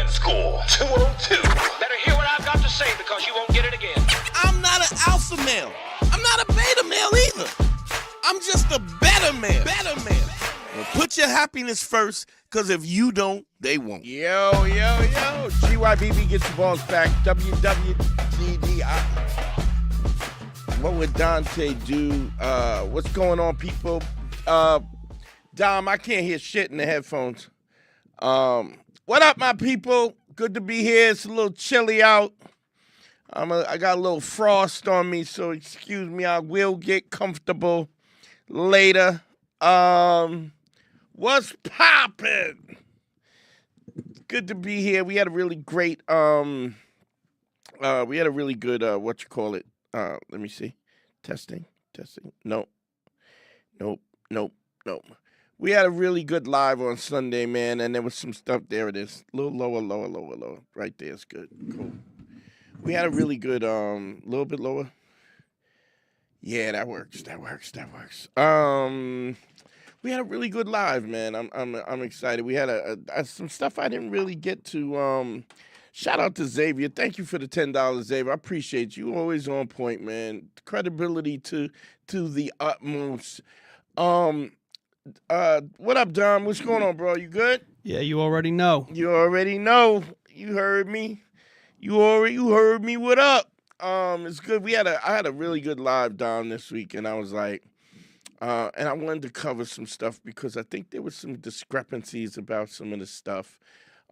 Good score, 202. Better hear what I've got to say because you won't get it again. I'm not an alpha male. I'm not a beta male either. I'm just a better man. Well, put your happiness first, because if you don't, they won't. Yo. GYBB gets the balls back. WWDDI. What would Dante do? What's going on, people? Dom, I can't hear shit in the headphones. What up, my people? Good to be here. It's a little chilly out. I got a little frost on me, so excuse me. I will get comfortable later. What's poppin'? Good to be here. We had a really great what you call it? Let me see. Testing. Nope. We had a really good live on Sunday, man, and there was some stuff. There it is. A little lower. Right there is good. Cool. We had a really good, little bit lower. Yeah, that works. We had a really good live, man. I'm excited. We had some stuff I didn't really get to. Shout out to Xavier. Thank you for the $10, Xavier. I appreciate you. Always on point, man. Credibility to the utmost. What up, Dom? What's going on, bro? You good? Yeah, you already know. You already know. You heard me. You heard me. What up? It's good. I had a really good live, Dom, this week, and I was like, and I wanted to cover some stuff because I think there was some discrepancies about some of the stuff.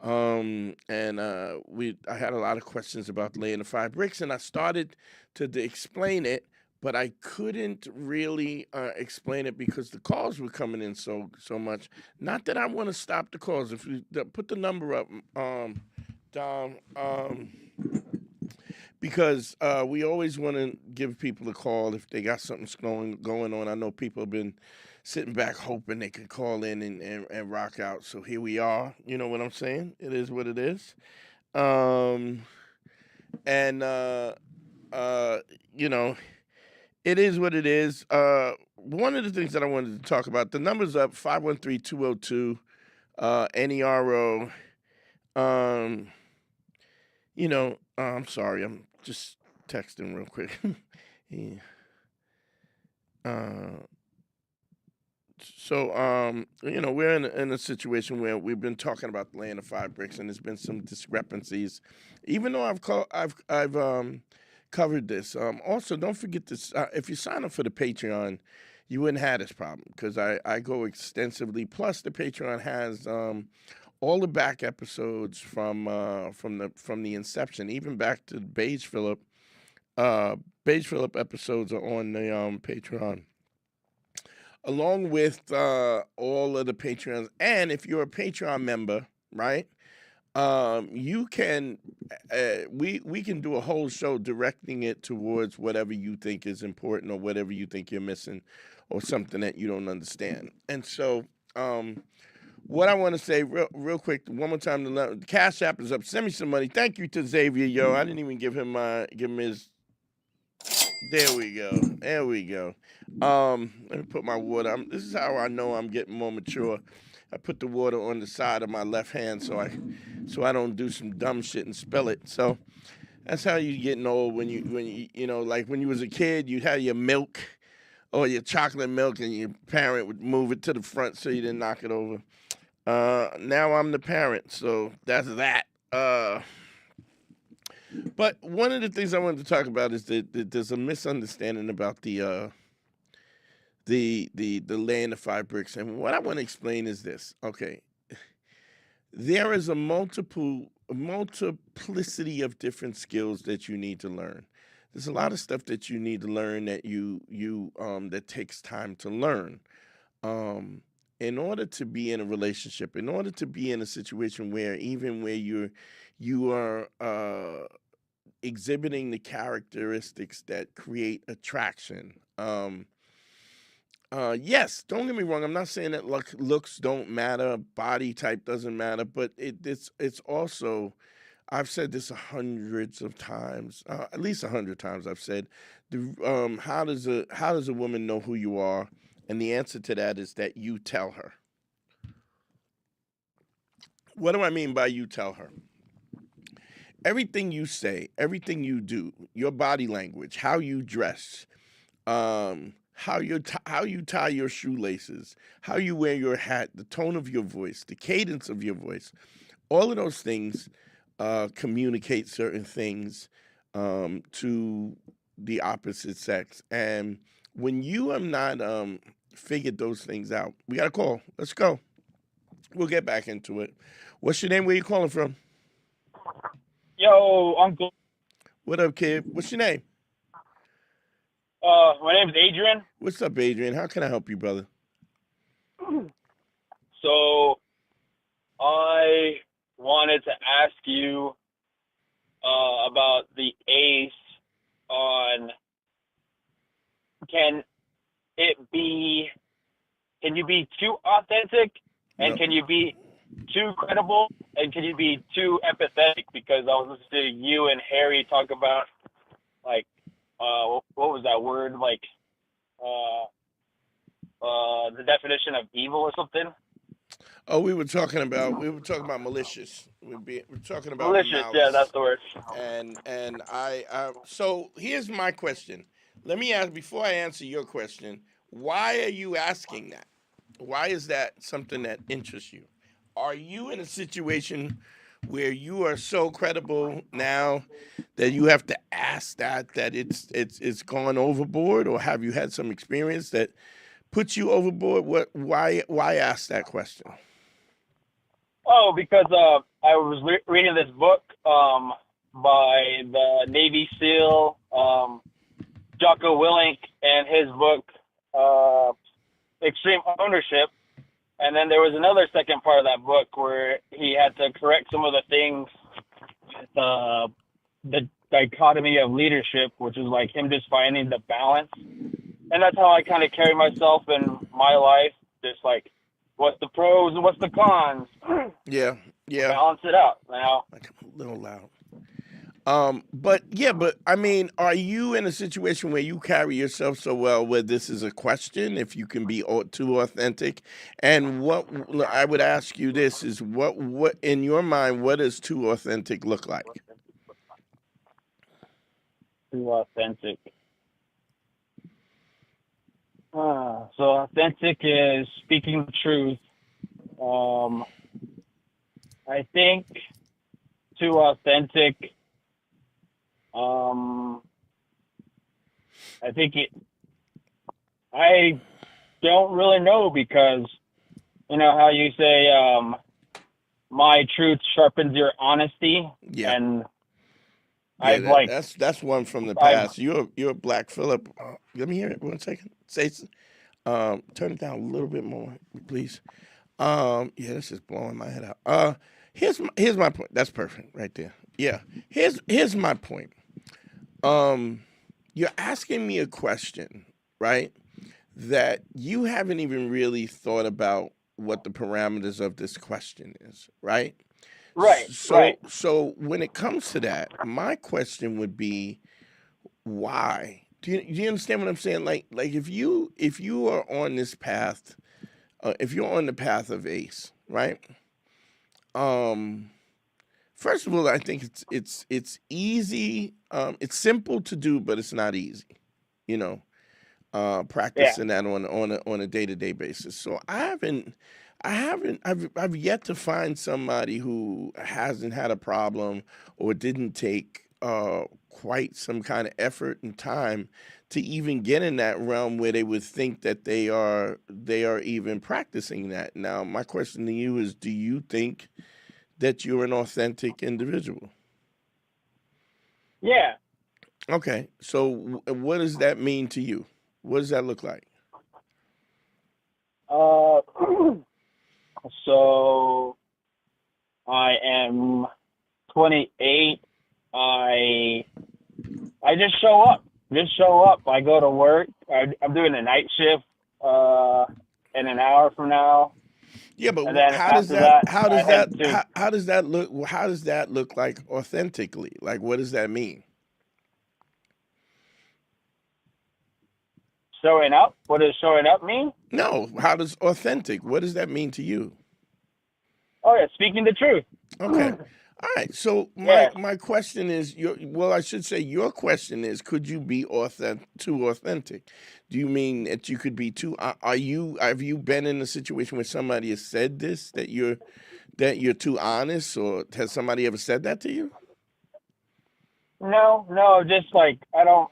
I had a lot of questions about laying the 5 bricks, and I started to explain it, but I couldn't really explain it because the calls were coming in so much. Not that I want to stop the calls. If you put the number up, Dom, because we always want to give people a call if they got something going on. I know people have been sitting back hoping they could call in and rock out. So here we are. You know what I'm saying? It is what it is. It is what it is. One of the things that I wanted to talk about, the number's up, 513-202, NERO. I'm sorry, I'm just texting real quick. Yeah. We're in a situation where we've been talking about laying the 5 bricks, and there's been some discrepancies. Even though I've covered this. Also, don't forget this. If you sign up for the Patreon, you wouldn't have this problem because I go extensively. Plus, the Patreon has all the back episodes from the inception, even back to Beige Phillip. Beige Phillip episodes are on the Patreon, along with all of the Patreons. And if you're a Patreon member, right, you can we can do a whole show directing it towards whatever you think is important or whatever you think you're missing or something that you don't understand. And so what I want to say real quick, one more time, the Cash App is up. Send me some money. Thank you to Xavier, yo. I didn't even give him his. There we go. Let me put my water. This is how I know I'm getting more mature. I put the water on the side of my left hand so I don't do some dumb shit and spill it. So that's how you getting old when you like when you was a kid, you had your milk or your chocolate milk and your parent would move it to the front so you didn't knock it over. Now I'm the parent, so that's that. But one of the things I wanted to talk about is that there's a misunderstanding about the laying the 5 bricks. And what I want to explain is this. Okay. There is a multiplicity of different skills that you need to learn. There's a lot of stuff that you need to learn that that takes time to learn. In order to be in a relationship, in order to be in a situation where you are exhibiting the characteristics that create attraction. Yes, don't get me wrong. I'm not saying that looks don't matter, body type doesn't matter, but it's also, I've said this hundreds of times, at least 100 times. I've said, how does a woman know who you are? And the answer to that is that you tell her. What do I mean by you tell her? everything you say, everything you do, your body language, how you dress, how you tie your shoelaces, how you wear your hat, the tone of your voice, the cadence of your voice, all of those things communicate certain things to the opposite sex. And when you have not figured those things out, we got a call. Let's go. We'll get back into it. What's your name? Where you calling from? Yo, Uncle. What up, kid? What's your name? My name's Adrian. What's up, Adrian? How can I help you, brother? So, I wanted to ask you about the ace on can you be too authentic, and No. can you be too credible, and can you be too empathetic? Because I was listening to you and Harry talk about, like, what was that word? Like, the definition of evil or something. Oh, we were talking about malicious. We're talking about Malicious, malice. yeah, that's the word. And I so here's my question. Let me ask before I answer your question. Why are you asking that? Why is that something that interests you? Are you in a situation where you are so credible now that you have to ask that it's gone overboard, or have you had some experience that puts you overboard? Why ask that question? Oh, because I was reading this book by the Navy SEAL Jocko Willink, and his book Extreme Ownership. And then there was another second part of that book where he had to correct some of the things with the dichotomy of leadership, which is like him just finding the balance. And that's how I kind of carry myself in my life. Just like, what's the pros and what's the cons? Yeah. Balance it out, you know? Like, I'm a little loud. But I mean, are you in a situation where you carry yourself so well where this is a question if you can be too authentic? And what I would ask you this is what in your mind, what does too authentic look like? Too authentic. So authentic is speaking the truth. I think too authentic. I don't really know, because you know how you say, my truth sharpens your honesty. Yeah. And yeah, that's one from the past. You're Black Phillip. Let me hear it 1 second. Turn it down a little bit more, please. Yeah, this is blowing my head out. Here's my point. That's perfect right there. Yeah. Here's my point. You're asking me a question, right? That you haven't even really thought about what the parameters of this question is, right? Right. So when it comes to that, my question would be, why? Do you understand what I'm saying? Like if you are on this path, if you're on the path of ACE, right? First of all, I think it's easy. It's simple to do, but it's not easy. You know, practicing that on a day-to-day basis. So I've yet to find somebody who hasn't had a problem or didn't take quite some kind of effort and time to even get in that realm where they would think that they are even practicing that. Now, my question to you is, do you think that you're an authentic individual? Yeah. Okay. So what does that mean to you? What does that look like? So I am 28. I just show up. I go to work. I'm doing a night shift in an hour from now. Yeah, but how does that look like authentically? Like, what does that mean? Showing up? What does showing up mean? No, how does authentic? What does that mean to you? Oh yeah, speaking the truth. Okay. All right. So Yes. my question is, I should say your question is, could you be too authentic? Do you mean that you could be too? Have you been in a situation where somebody has said this, that you're too honest, or has somebody ever said that to you? No, no, just like I don't,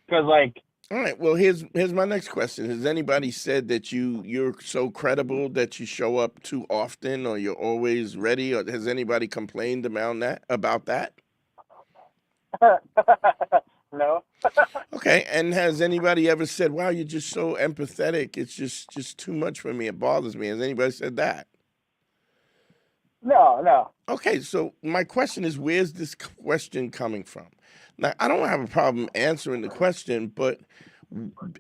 because like All right. Well, here's my next question. Has anybody said that you're so credible that you show up too often, or you're always ready, or has anybody complained about that? no, Okay. And has anybody ever said, "Wow, you're just so empathetic. It's just too much for me. It bothers me." Has anybody said that? no, no. Okay. So my question is, where's this question coming from? Now, I don't have a problem answering the question, but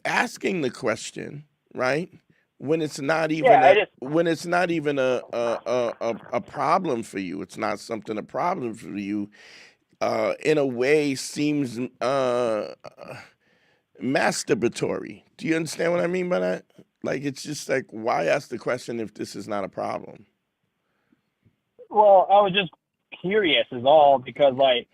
asking the question, right? When it's not Yeah, even I a just when it's not even a problem for you, it's not something a problem for you. In a way, seems masturbatory. Do you understand what I mean by that? Like, it's just like, why ask the question if this is not a problem? well, I was just curious is all because like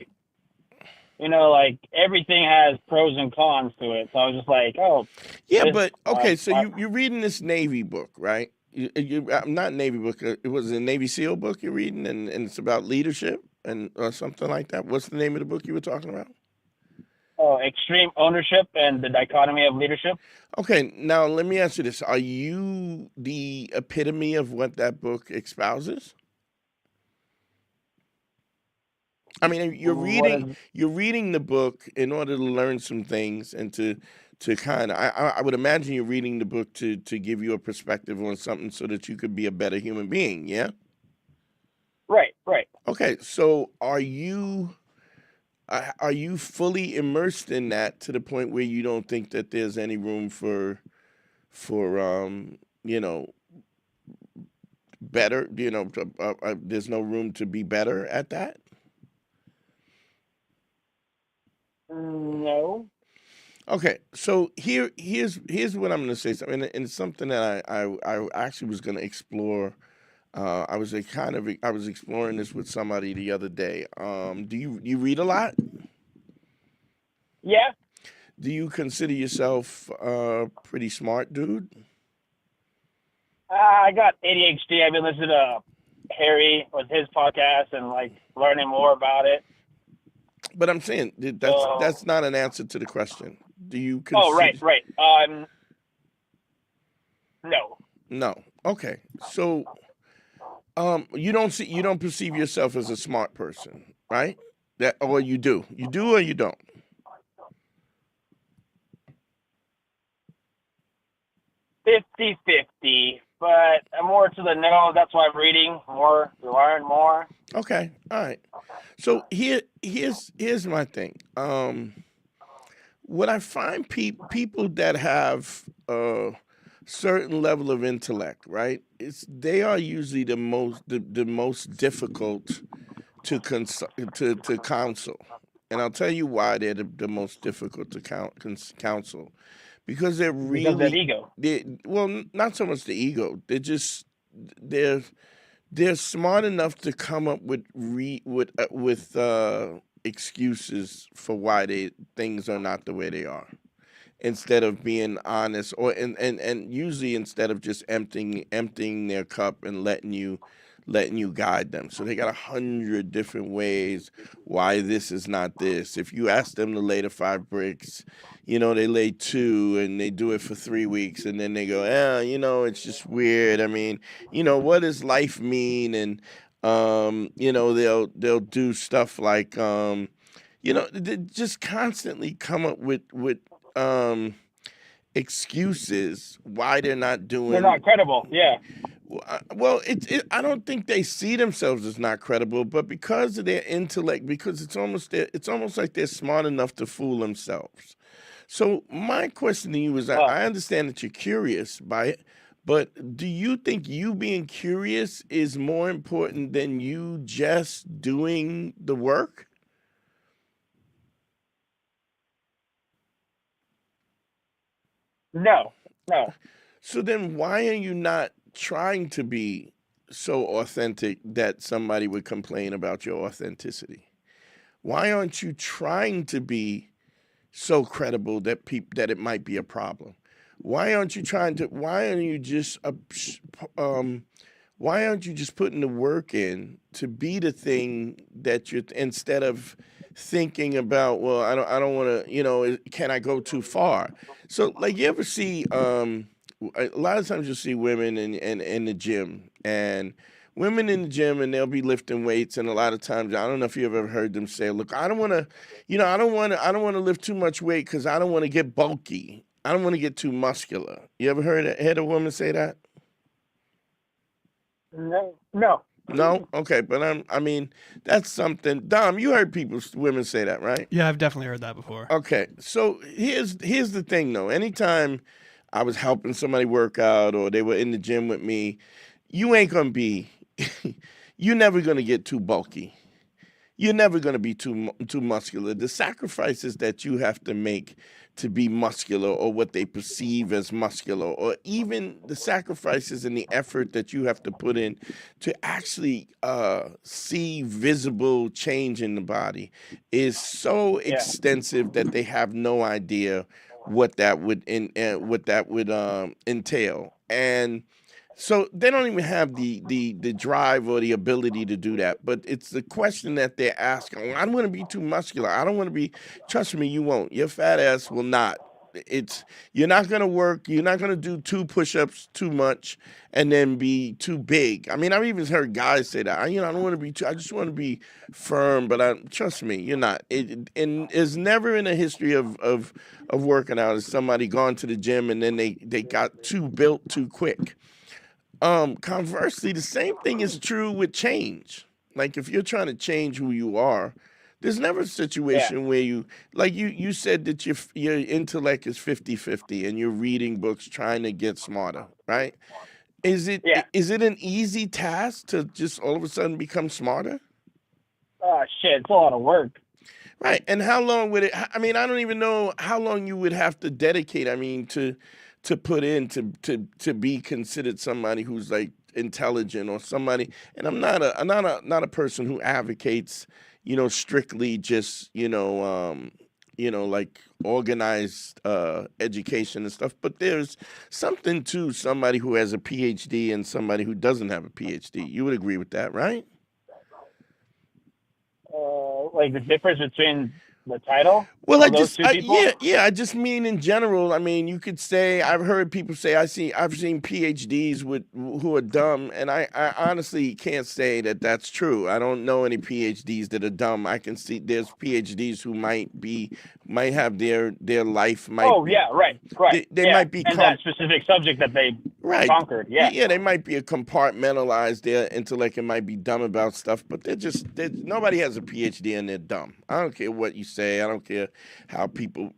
like everything has pros and cons to it. So I was just like, oh, Yeah, this but okay. So I, you're reading this Navy book, right? Not Navy book. It was a Navy SEAL book you're reading, and it's about leadership and or something like that. What's the name of the book you were talking about? extreme ownership and the dichotomy of leadership. Okay, now let me ask you this: are you the epitome of what that book espouses? I mean, What is you're reading the book in order to learn some things and to kind of I would imagine you're reading the book to give you a perspective on something so that you could be a better human being. Yeah. right, right. Okay, so are you fully immersed in that to the point where you don't think that there's any room for better, there's no room to be better at that? No. Okay, so here's what I'm going to say. Something, and it's something that I actually was going to explore. I was exploring this with somebody the other day. Do you read a lot? Yeah. Do you consider yourself a pretty smart dude? I got ADHD. I've been listening to Harry with his podcast and like learning more about it. But I'm saying So, that's not an answer to the question. Do you oh, right, consider? right. No, No. Okay. So you don't perceive yourself as a smart person, right? That or you do. You do or you don't. 50-50. But I'm more to the no. That's why I'm reading more to learn more. Okay. All right. So here's my thing. What I find people that have a certain level of intellect, right? They are usually the most difficult to counsel, and I'll tell you why they're the most difficult to counsel, because Because of that ego. not so much the ego. They're they're smart enough to come up with excuses for why things are not the way they are, instead of being honest, or and usually instead of just emptying their cup and letting you guide them. So they got 100 different ways why this is not this. If you ask them to lay the 5 bricks, they lay 2 and they do it for 3 weeks, and then they go, it's just weird. I mean, what does life mean? And they'll do stuff like they just constantly come up with um excuses why they're not They're doing. not credible. Yeah. Well, I don't think they see themselves as not credible, but because of their intellect, because it's almost like they're smart enough to fool themselves. So my question to you is, Well, I understand that you're curious by it, but do you think you being curious is more important than you just doing the work? no, no. So then why are you not trying to be so authentic that somebody would complain about your authenticity? Why aren't you trying to be so credible that that it might be a problem? Why aren't you trying to? Why aren't you just putting the work in to be the thing that you're, instead of thinking about, well, I don't want to, can I go too far? So, like, you ever see, a lot of times you'll see women in the gym, and women in the gym, and they'll be lifting weights, and a lot of times, I don't know if you've ever heard them say, look, I don't want to, I don't want to lift too much weight because I don't want to get bulky. I don't want to get too muscular. You ever heard a woman say that? No, no. No? Okay, but I mean, that's something. Dom, you heard women say that, right? Yeah, I've definitely heard that before. Okay, so here's the thing, though. Anytime I was helping somebody work out or they were in the gym with me, you ain't gonna be, you're never gonna get too bulky. You're never gonna be too muscular. The sacrifices that you have to make to be muscular, or what they perceive as muscular, or even the sacrifices and the effort that you have to put in to actually see visible change in the body, is so extensive that they have no idea what that would entail. And so they don't even have the drive or the ability to do that. But it's the question that they're asking. I don't want to be too muscular. I don't want to be. Trust me, you won't. Your fat ass will not. You're not gonna work. You're not gonna do 2 push-ups too much and then be too big. I mean, I've even heard guys say that. I don't want to be too. I just want to be firm. But trust me, you're not. And it's never in a history of working out has somebody gone to the gym and then they got too built too quick. Conversely, the same thing is true with change. Like, if you're trying to change who you are, there's never a situation where you said that your intellect is 50-50 and you're reading books trying to get smarter, right? Is it an easy task to just all of a sudden become smarter? Oh, shit, it's a lot of work. Right. And how long would it, I mean, I don't even know how long you would have to dedicate, I mean, to put in to be considered somebody who's like intelligent, or somebody. And I'm not a person who advocates, strictly just, like organized education and stuff. But there's something to somebody who has a PhD and somebody who doesn't have a PhD. You would agree with that, right? Like the difference between the title? Well, I just mean in general. I mean, you could say, I've heard people say, I've seen PhDs who are dumb, and I honestly can't say that that's true. I don't know any PhDs that are dumb. I can see there's PhDs who might have their life might. Oh yeah, right. They might be and that specific subject that they conquered. Yeah, they might be a compartmentalized. Their intellect and might be dumb about stuff, but nobody has a PhD and they're dumb. I don't care what you say. I don't care how people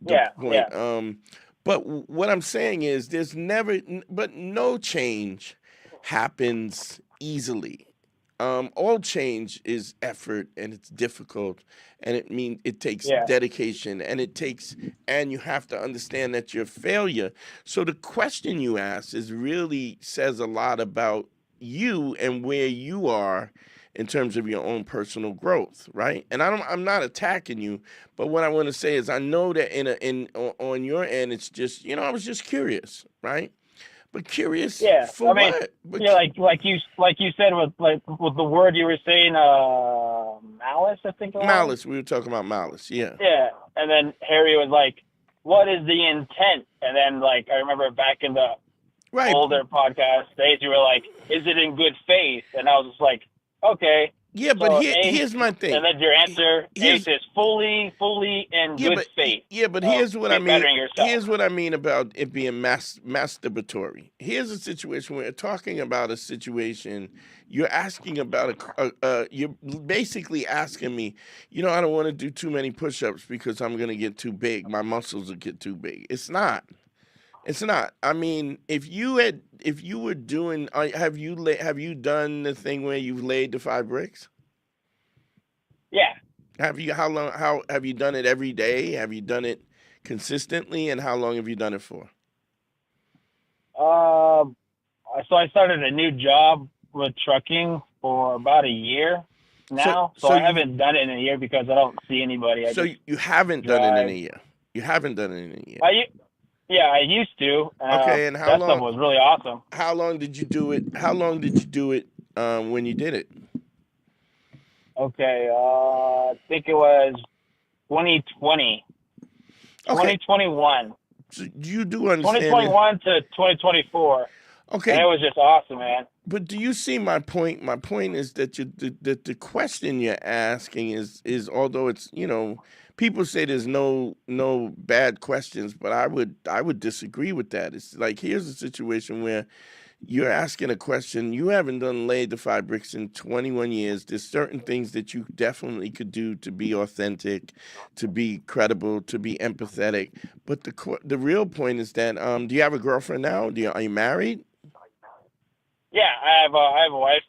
but what I'm saying is no change happens easily. All change is effort, and it's difficult, and it takes dedication, and you have to understand that you're a failure. So the question you ask says a lot about you and where you are in terms of your own personal growth, right? And I'm not attacking you, but what I want to say is I know that on your end, it's just, I was just curious, right? But curious for what? But like you said with the word you were saying, malice, I think. Malice. We were talking about malice. Yeah. Yeah, and then Harry was like, "What is the intent?" And then I remember back in the older podcast days, you were like, "Is it in good faith?" And I was just like, "Okay." Yeah, but here's my thing. And then your answer is fully in good faith. Yeah, but here's what I mean. Here's what I mean about it being masturbatory. Here's a situation where you're talking about a situation. You're asking about you're basically asking me, I don't want to do too many push-ups because I'm going to get too big. My muscles will get too big. It's not. It's not. I mean, if you were doing, have you done the thing where you've laid the 5 bricks? Yeah. How have you done it every day? Have you done it consistently, and how long have you done it for? So I started a new job with trucking for about a year now, so So I you haven't done it in a year because I don't see anybody. I so just you haven't done it in a drive. year. You haven't done it in a year. Yeah, I used to. Okay, and That stuff was really awesome. how long did you do it? How long did you do it when you did it? Okay, I think it was 2020, Okay, 2021, so you do understand it. 2021 to 2024, and Okay, it was just awesome, man. but do you see my point? My point is that the question you're asking is although it's people say there's no bad questions, but I would disagree with that. It's like here's a situation where you're asking a question. You haven't done laid the five bricks in 21 years. There's certain things that you definitely could do to be authentic, to be credible, to be empathetic. But the real point is that do you have a girlfriend now? Are you married? Yeah, I have a wife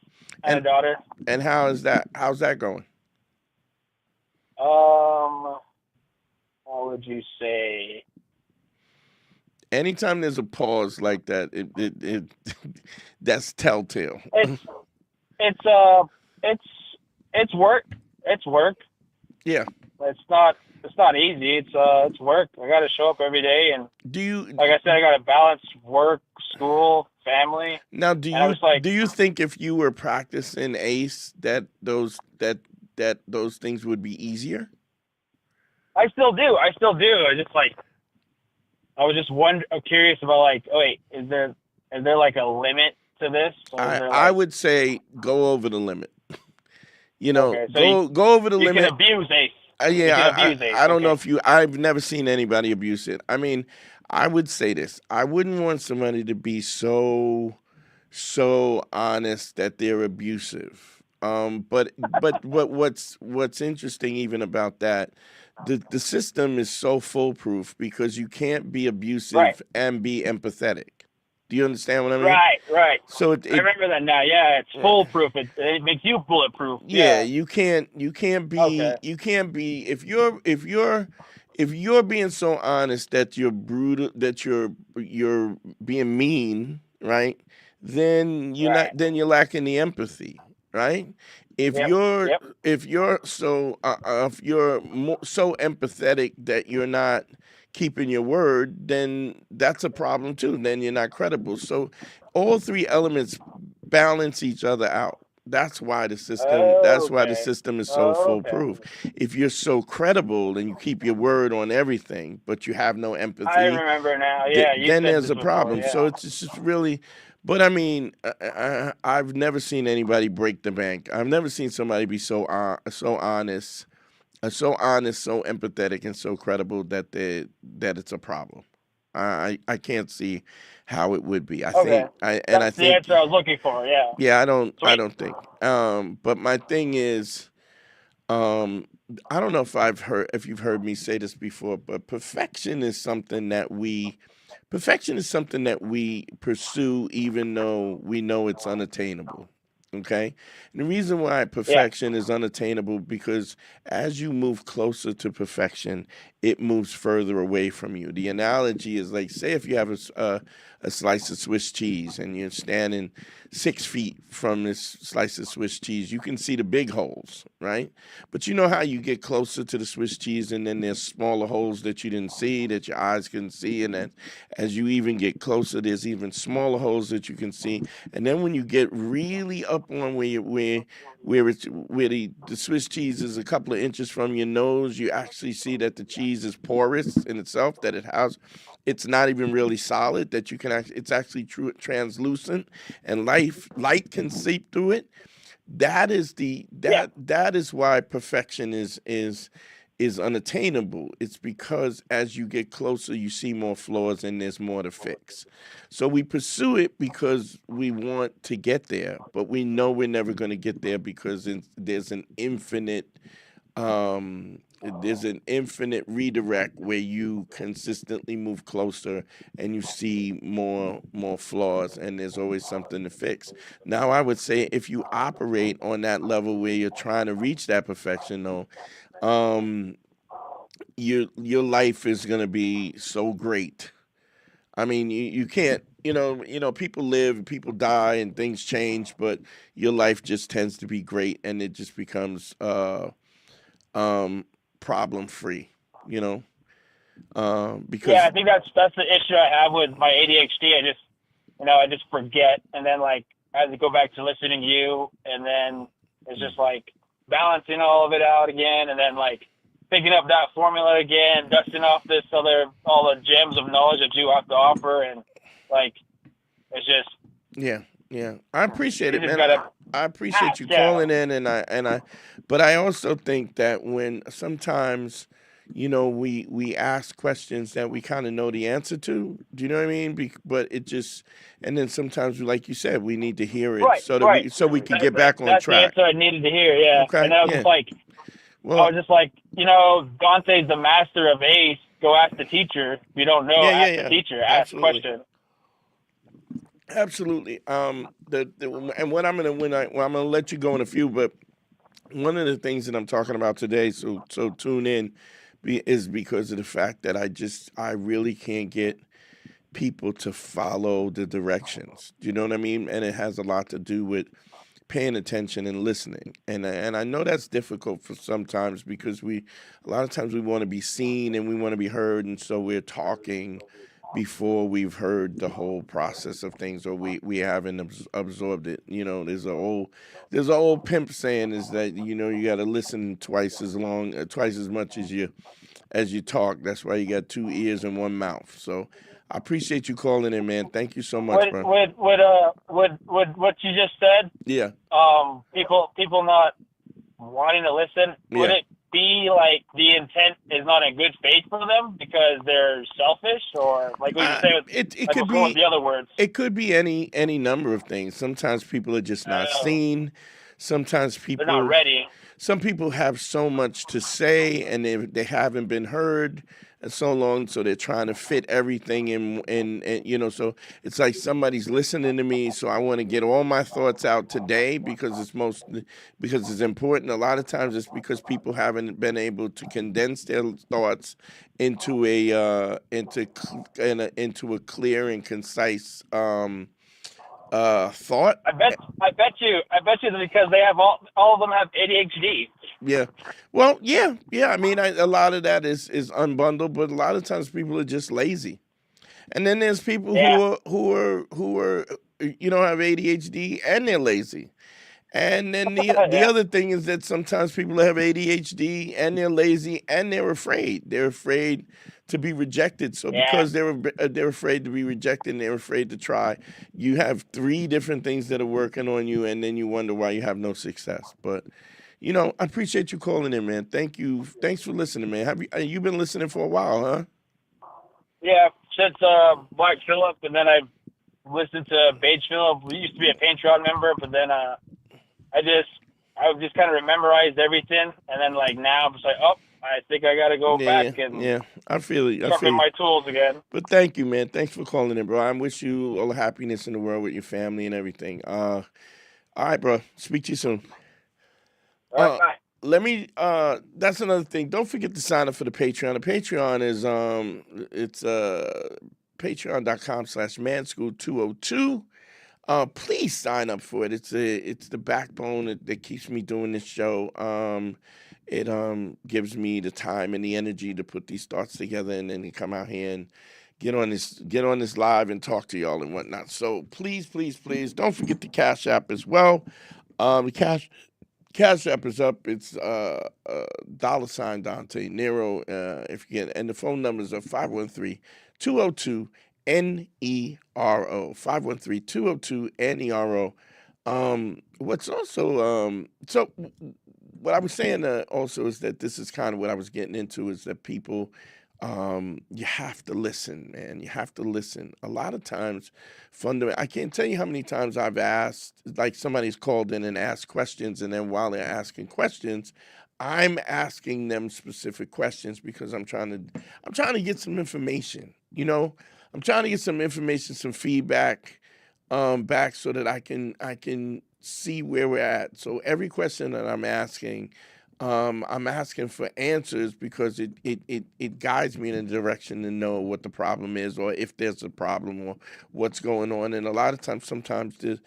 and a And daughter. and how is that? How's that going? How would you say? Anytime there's a pause like that, it that's telltale. It's it's it's it's work. It's work. Yeah. It's not easy. It's work. I got to show up every day, and Do you like I said, I got to balance work, school, family. now? Do And I you was like, do you think if you were practicing ACE that those things would be easier? I still do. I still do. I was just curious about like, oh wait, is there like a limit to this? Or is there I like, would say go over the limit. okay, so Go over the you can limit. abuse ACE. You can Yeah, abuse ACE. I don't know Okay. if I've never seen anybody abuse it. I mean, I would say this. I wouldn't want somebody to be so honest that they're abusive. But what's interesting even about that, the system is so foolproof because you can't be Right. abusive and be empathetic. Do you understand what I mean? Right. Right. So I remember that now. Yeah, it's foolproof. It makes you bulletproof. yeah, Yeah. Okay. you can't be if you're being so honest that you're brutal that you're being mean, right? Then Right. you're lacking the empathy, right? If Yep. you're Yep. if you're so empathetic that you're not keeping your word, then that's a problem too. Then you're not credible. So all three elements balance each other out. That's why the Okay. system is so Okay. foolproof. If you're so credible and you keep your word on everything, but you have no I empathy, remember now. Yeah, you then said there's this a before. problem. So Yeah. it's just really, but I mean, I've never seen anybody break the bank. I've never seen somebody be so honest, so empathetic, and so credible that it's a problem. I can't see how it would be. Okay. I That's the think answer I was looking for. Yeah. yeah, I Sweet. don't think. But my thing is, um, I don't know if you've heard me say this before, but perfection is something that we pursue even though we know it's unattainable. Okay? And the reason why Yeah. perfection is unattainable because as you move closer to perfection, it moves further away from you. The analogy is like, say if you have a slice of Swiss cheese and you're standing 6 feet from this slice of Swiss cheese, you can see the big holes, right? But you know how you get closer to the Swiss cheese and then there's smaller holes that you didn't see, that your eyes couldn't see, and then as you even get closer, there's even smaller holes that you can see. And then when you get really up on where the Swiss cheese is a couple of inches from your nose, you actually see that the cheese is porous in itself, that it's not even really solid, that you can it's actually translucent, and light can seep through it. Yeah. That is why perfection is unattainable. It's because as you get closer, you see more flaws and there's more to fix. So we pursue it because we want to get there, but we know we're never going to get there because um, there's an infinite redirect where you consistently move closer and you see more flaws and there's always something to fix. Now I would say if you operate on that level where you're trying to reach that perfection though, um, your life is gonna be so great. I mean, you can't, people live, people die, and things change, but your life just tends to be great, and it just becomes um, problem free, you know, Yeah, because I think that's the issue I have with my ADHD. I just forget, and then like I have to go back to listening to you, and then it's just like balancing all of it out again, and then like picking up that formula again, dusting off all the gems of knowledge that you have to offer, and like it's just yeah, yeah, I appreciate you it, just man. gotta I appreciate you yeah. calling in, but I also think that when sometimes, we ask questions that we kind of know the answer to. Do you know what I mean? But it just, and then sometimes, like you said, we need to hear it Right, so that right. we can get back on That's the track. answer I needed to hear. Yeah, Okay, and I was yeah. just like, Well, Dante's the master of ace. Go ask the teacher. If you don't know, yeah, yeah, ask the yeah. teacher. Ask Absolutely. questions. Absolutely. And what I'm gonna let you go in a few, but one of the things that I'm talking about today, so tune in, is because of the fact that I really can't get people to follow the directions. Do you know what I mean? And it has a lot to do with paying attention and listening. And I know that's difficult for sometimes because a lot of times we want to be seen and we want to be heard, and so we're talking before we've heard the whole process of things, or we haven't absorbed it. There's an old pimp saying is that you got to listen twice as much as you talk. That's why you got two ears and one mouth. So I appreciate you calling in, man. Thank you so much, bro. What you just said, Yeah, people not wanting to listen, would yeah. it be like the intent is not in good faith for them because they're selfish, or like what you say with It like could before with be the other words? it could be any number of things. Sometimes people are just not seen. Sometimes They're not ready. some people have so much to say and they haven't been heard in so long, so they're trying to fit everything in. So it's like somebody's listening to me, so I want to get all my thoughts out today because it's important. A lot of times it's because people haven't been able to condense their thoughts into into a clear and concise thought. I bet you that because they have all of them have ADHD. Yeah. Well, yeah. I mean, a lot of that is unbundled, but a lot of times people are just lazy. And then there's people Yeah. who are have ADHD and they're lazy. And then the Yeah. other thing is that sometimes people have ADHD and they're lazy and they're afraid. They're afraid to be rejected. So Yeah. because they're afraid to be rejected and they're afraid to try, you have three different things that are working on you, and then you wonder why you have no success. But I appreciate you calling in, man. Thank you. Thanks for listening, man. Have you been listening for a while, huh? Yeah, since Beige Phillip, and then I've listened to Beige Phillip. We used to be a Patreon member, but then I've just kind of memorized everything, and then like now I'm just like, oh, I think I got to go back and Yeah. I feel it. sharpen my tools again. But thank you, man. Thanks for calling in, bro. I wish you all the happiness in the world with your family and everything. All right, bro. Speak to you soon. All right, bye. Let me that's another thing. Don't forget to sign up for the Patreon. The Patreon is it's patreon.com/manschool202. Please sign up for it. It's the backbone that keeps me doing this show. It gives me the time and the energy to put these thoughts together and then to come out here and get on this live and talk to y'all and whatnot. So please don't forget the Cash App as well. The Cash App is up. It's $ Dante Nero. If you get, and the phone numbers are 513-202 NERO 513-202 NERO. What's also so what I was saying also is that this is kind of what I was getting into is that people you have to listen, man. You have to listen. A lot of times, I can't tell you how many times I've asked, like somebody's called in and asked questions, and then while they're asking questions, I'm asking them specific questions because I'm trying to get some information. I'm trying to get some information, some feedback, back so that I can see where we're at. So every question that I'm asking, I'm asking for answers because it guides me in a direction to know what the problem is, or if there's a problem, or what's going on. And a lot of times, sometimes the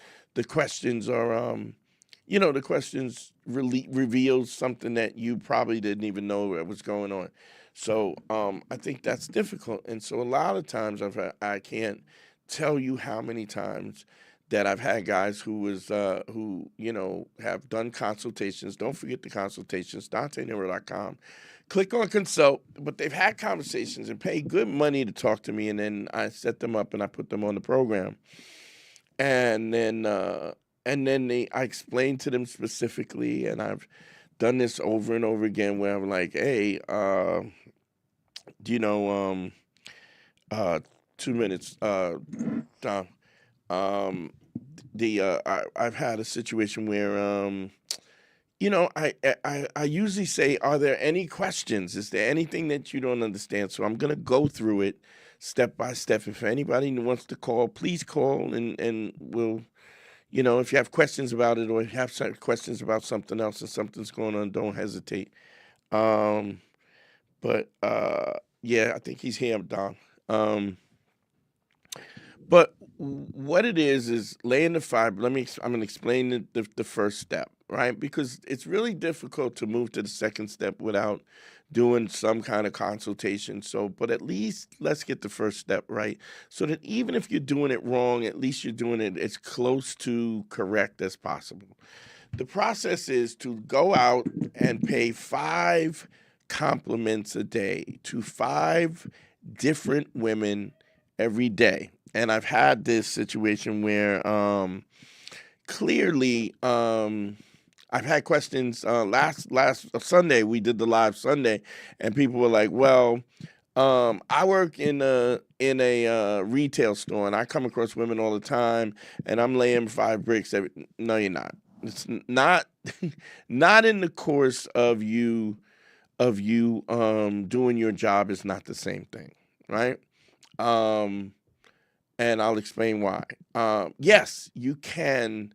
questions are, the questions reveals something that you probably didn't even know what was going on. So I think that's difficult. And so a lot of times I can't tell you how many times that I've had guys who have done consultations. Don't forget the consultations, DanteandHarry.com. Click on consult, but they've had conversations and paid good money to talk to me, and then I set them up and I put them on the program. And then I explain to them specifically, and I've done this over and over again where I'm like, hey, 2 minutes, Tom. I've had a situation where I usually say, are there any questions? Is there anything that you don't understand? So I'm gonna go through it step by step. If anybody wants to call, please call, and we'll, if you have questions about it, or you have some questions about something else and something's going on, don't hesitate. But yeah, I think he's here, Don. But what it is laying the fiber. I'm going to explain the first step, right? Because it's really difficult to move to the second step without doing some kind of consultation. So, but at least let's get the first step right, so that even if you're doing it wrong, at least you're doing it as close to correct as possible. The process is to go out and pay 5 compliments a day to 5 different women every day. And I've had this situation where clearly I've had questions. Last Sunday, we did the live Sunday, and people were like, well, I work in a retail store, and I come across women all the time, and I'm laying 5 bricks every. No, you're not. It's not not in the course of you doing your job is not the same thing, right? And I'll explain why. Yes, you can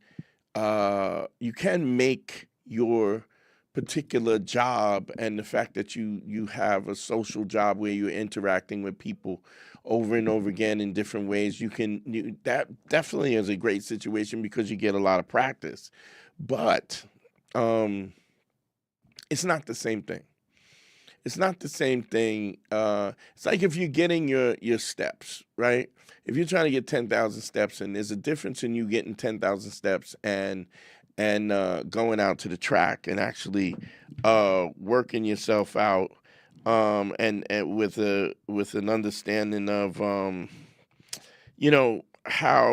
make your particular job, and the fact that you have a social job where you're interacting with people over and over again in different ways, that definitely is a great situation because you get a lot of practice. But it's not the same thing. It's not the same thing. It's like if you're getting your steps, right? If you're trying to get 10,000 steps, and there's a difference in you getting 10,000 steps and going out to the track and actually working yourself out, and with an understanding of how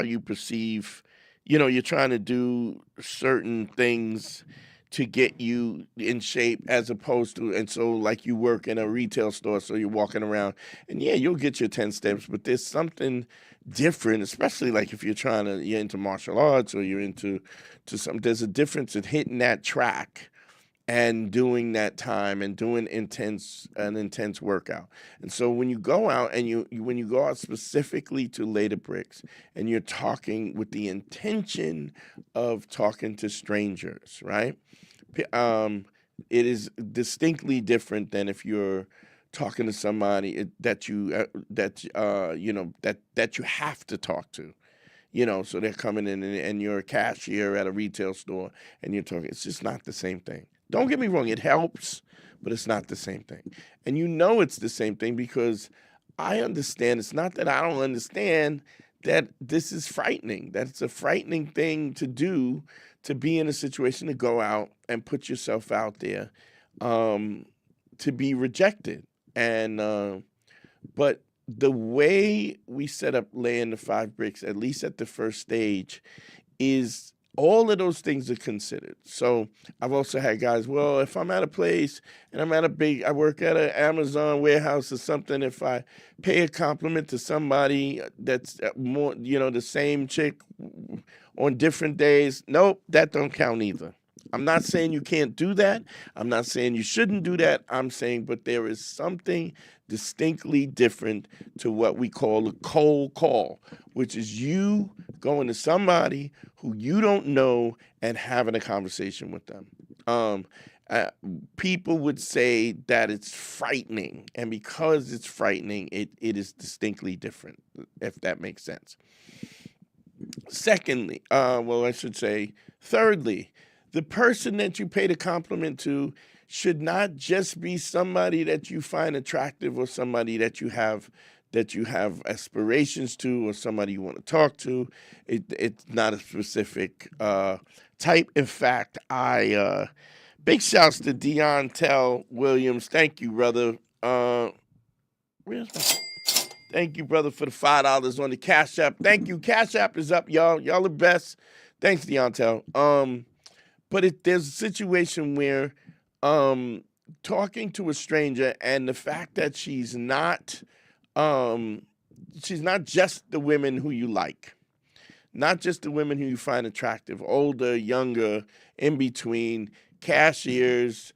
you perceive, you're trying to do certain things to get you in shape, as opposed to, and so like you work in a retail store, so you're walking around, and yeah, you'll get your 10 steps, but there's something different, especially like if you're into martial arts, or you're into something. There's a difference in hitting that track and doing that time and doing an intense workout. And so when you go out and when you go out specifically to lay the bricks, and you're talking with the intention of talking to strangers, right? It is distinctly different than if you're talking to somebody that you have to talk to. So they're coming in, and you're a cashier at a retail store, and you're talking. It's just not the same thing. Don't get me wrong, it helps, but it's not the same thing. And it's the same thing because I understand. It's not that I don't understand that this is frightening, that it's a frightening thing to do, to be in a situation to go out and put yourself out there, to be rejected. And but the way we set up laying the 5 bricks, at least at the first stage, is all of those things are considered. So I've also had guys, well, if I'm at a place and I work at an Amazon warehouse or something, if I pay a compliment to somebody that's more, the same chick on different days, nope, that don't count either. I'm not saying you can't do that. I'm not saying you shouldn't do that. I'm saying, but there is something distinctly different to what we call a cold call, which is you going to somebody who you don't know and having a conversation with them. Uh, People would say that it's frightening, and because it's frightening, it is distinctly different, if that makes sense. Secondly, I should say, thirdly, the person that you pay the compliment to should not just be somebody that you find attractive or somebody that you have aspirations to or somebody you want to talk to. It's not a specific type. In fact, big shouts to Dante Williams. Thank you, brother. Where's my... Thank you, brother, for the $5 on the Cash App. Thank you. Cash App is up, y'all. Y'all the best. Thanks, Deontel. But there's a situation where talking to a stranger and the fact that she's not just the women who you like, not just the women who you find attractive, older, younger, in between, cashiers,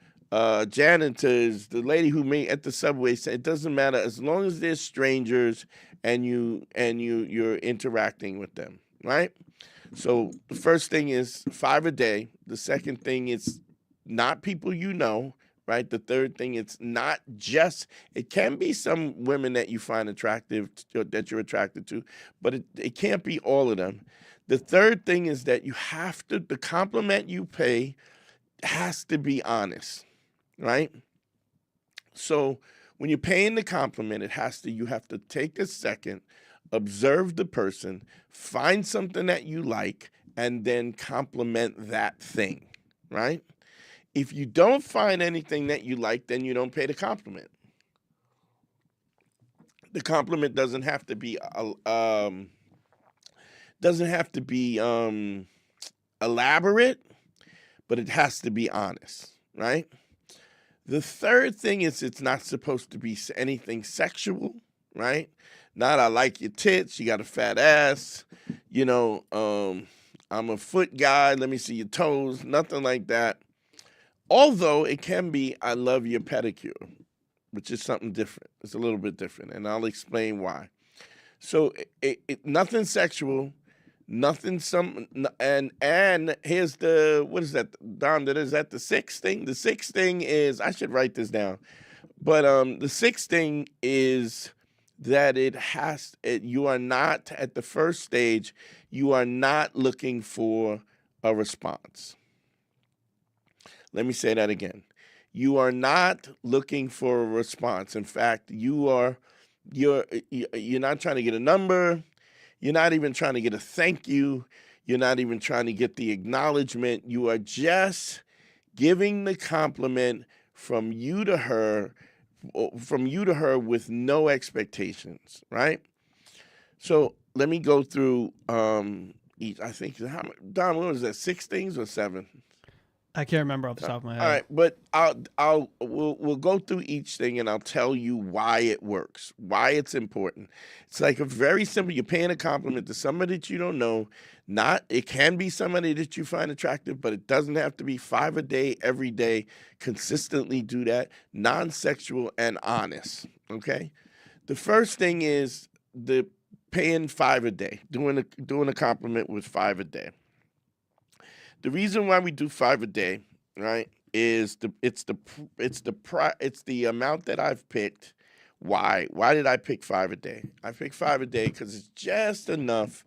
janitors, the lady who made at the subway. It doesn't matter as long as they're strangers and you're interacting with them, right? So the first thing is 5 a day. The second thing is not people you know, right? The third thing, it's not just, it can be some women that you find attractive, that you're attracted to, but it can't be all of them. The third thing is that the compliment you pay has to be honest, right? So when you're paying the compliment, you have to take a second, observe the person, find something that you like, and then compliment that thing, right? If you don't find anything that you like, then you don't pay the compliment. The compliment doesn't have to be elaborate, but it has to be honest, right? The third thing is it's not supposed to be anything sexual, right? Not I like your tits, you got a fat ass, I'm a foot guy, let me see your toes, nothing like that. Although it can be I love your pedicure, which is something different. It's a little bit different, and I'll explain why. So nothing sexual, nothing and here's what is that, Don? Is that the sixth thing? The sixth thing is, I should write this down, but the sixth thing is that you are not at the first stage. You are not looking for a response. Let me say that again. You are not looking for a response. In fact, you're not trying to get a number. You're not even trying to get a thank you. You're not even trying to get the acknowledgement. You are just giving the compliment from you to her with no expectations, right? So let me go through each. I think, Don, what was that? 6 things or 7? I can't remember off the top of my head. All right, but we'll go through each thing and I'll tell you why it works, why it's important. It's like a very simple. You're paying a compliment to somebody that you don't know. It can be somebody that you find attractive, but it doesn't have to be 5 a day, every day. Consistently do that, non-sexual and honest. Okay. The first thing is the paying 5 a day, doing a compliment with 5 a day. The reason why we do 5 a day, right, is it's the amount that I've picked. Why? Why did I pick 5 a day? I picked 5 a day because it's just enough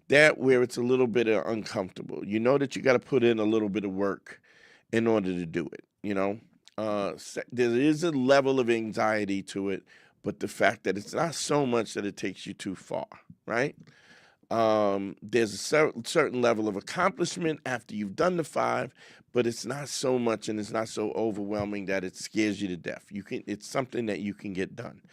that where it's a little bit uncomfortable. You know that you got to put in a little bit of work in order to do it. There is a level of anxiety to it, but the fact that it's not so much that it takes you too far, right? There's a certain level of accomplishment after you've done the 5, but it's not so much and it's not so overwhelming that it scares you to death. It's something that you can get done.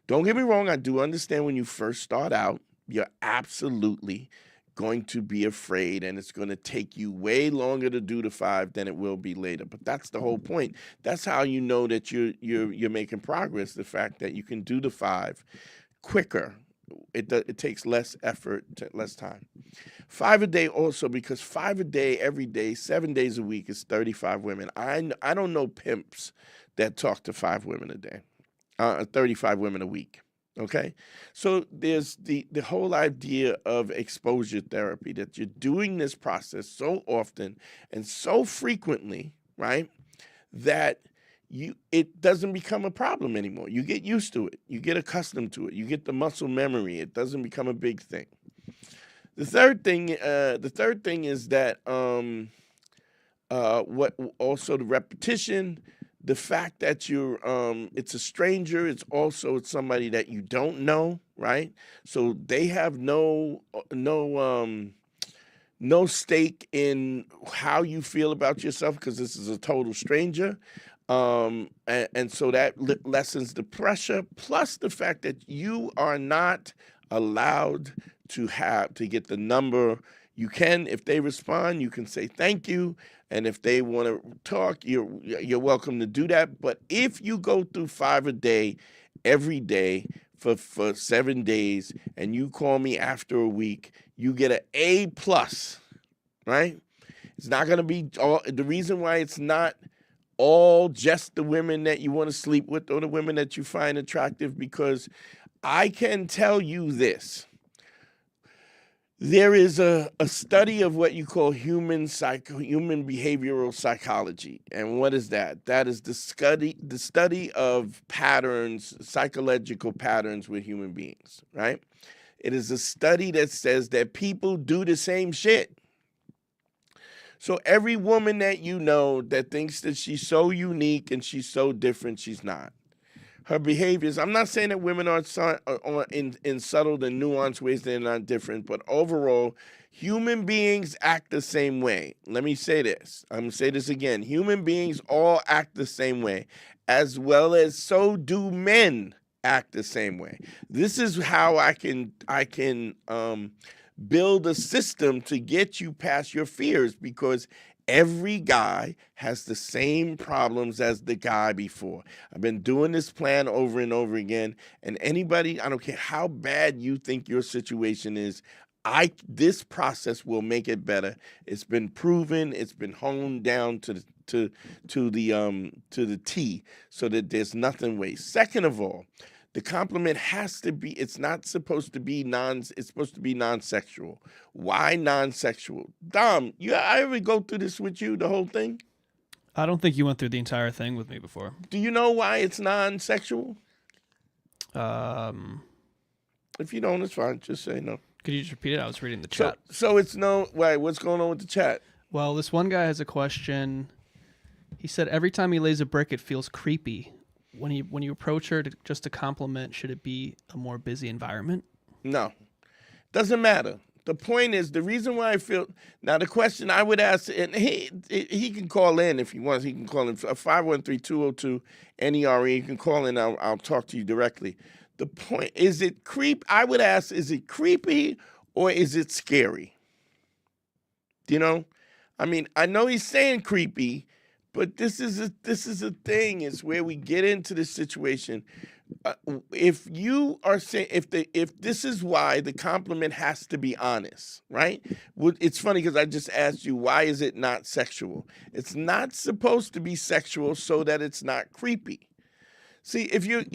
Don't get me wrong. I do understand when you first start out, you're absolutely going to be afraid and it's going to take you way longer to do the 5 than it will be later. But that's the whole point. That's how you know that you're making progress. The fact that you can do the 5 quicker It takes less effort, less time. 5 a day also, because 5 a day every day, 7 days a week is 35 women. I don't know pimps that talk to 5 women a day, 35 women a week. Okay, so there's the whole idea of exposure therapy, that you're doing this process so often and so frequently, right, that it doesn't become a problem anymore. You get used to it. You get accustomed to it. You get the muscle memory. It doesn't become a big thing. The third thing is that what also the repetition, the fact that you're it's a stranger, it's somebody that you don't know, right? So they have no stake in how you feel about yourself, because this is a total stranger. And so that lessens the pressure, plus the fact that you are not allowed to get the number. You can, if they respond, you can say thank you, and if they want to talk, you're welcome to do that. But if you go through 5 a day every day for 7 days, and you call me after a week, you get an A+, right? It's not going to be all. The reason why it's not all just the women that you want to sleep with or the women that you find attractive, because I can tell you this. There is a study of what you call human behavioral psychology. And what is that? That is the study of patterns, psychological patterns with human beings, right? It is a study that says that people do the same shit. So every woman that you know that thinks that she's so unique and she's so different, she's not. Her behaviors, I'm not saying that women are in subtle and nuanced ways they're not different, but overall, human beings act the same way. Let me say this. I'm going to say this again. Human beings all act the same way, as well as so do men act the same way. This is how I can build a system to get you past your fears, because every guy has the same problems as the guy before. I've been doing this plan over and over again, and anybody, I don't care how bad you think your situation is, this process will make it better. It's been proven, it's been honed down to the T, so that there's nothing waste. Second of all, the compliment has to be, it's supposed to be non-sexual. Why non-sexual? Dom, I ever go through this with you, the whole thing? I don't think you went through the entire thing with me before. Do you know why it's non-sexual? If you don't, it's fine. Just say no. Could you just repeat it? I was reading the chat. So it's no, wait, what's going on with the chat? Well, this one guy has a question. He said every time he lays a brick, it feels creepy. When you approach her just to compliment, should it be a more busy environment? No. Doesn't matter. The point is, the reason why I feel... Now, the question I would ask, and he can call in if he wants. He can call in 513-202-NERE. You can call in. I'll talk to you directly. The point, is it I would ask, is it creepy or is it scary? You know? I mean, I know he's saying creepy, but this is a thing. It's where we get into this situation. If you are saying, if this is why the compliment has to be honest, right? It's funny because I just asked you, why is it not sexual? It's not supposed to be sexual so that it's not creepy. See, if you're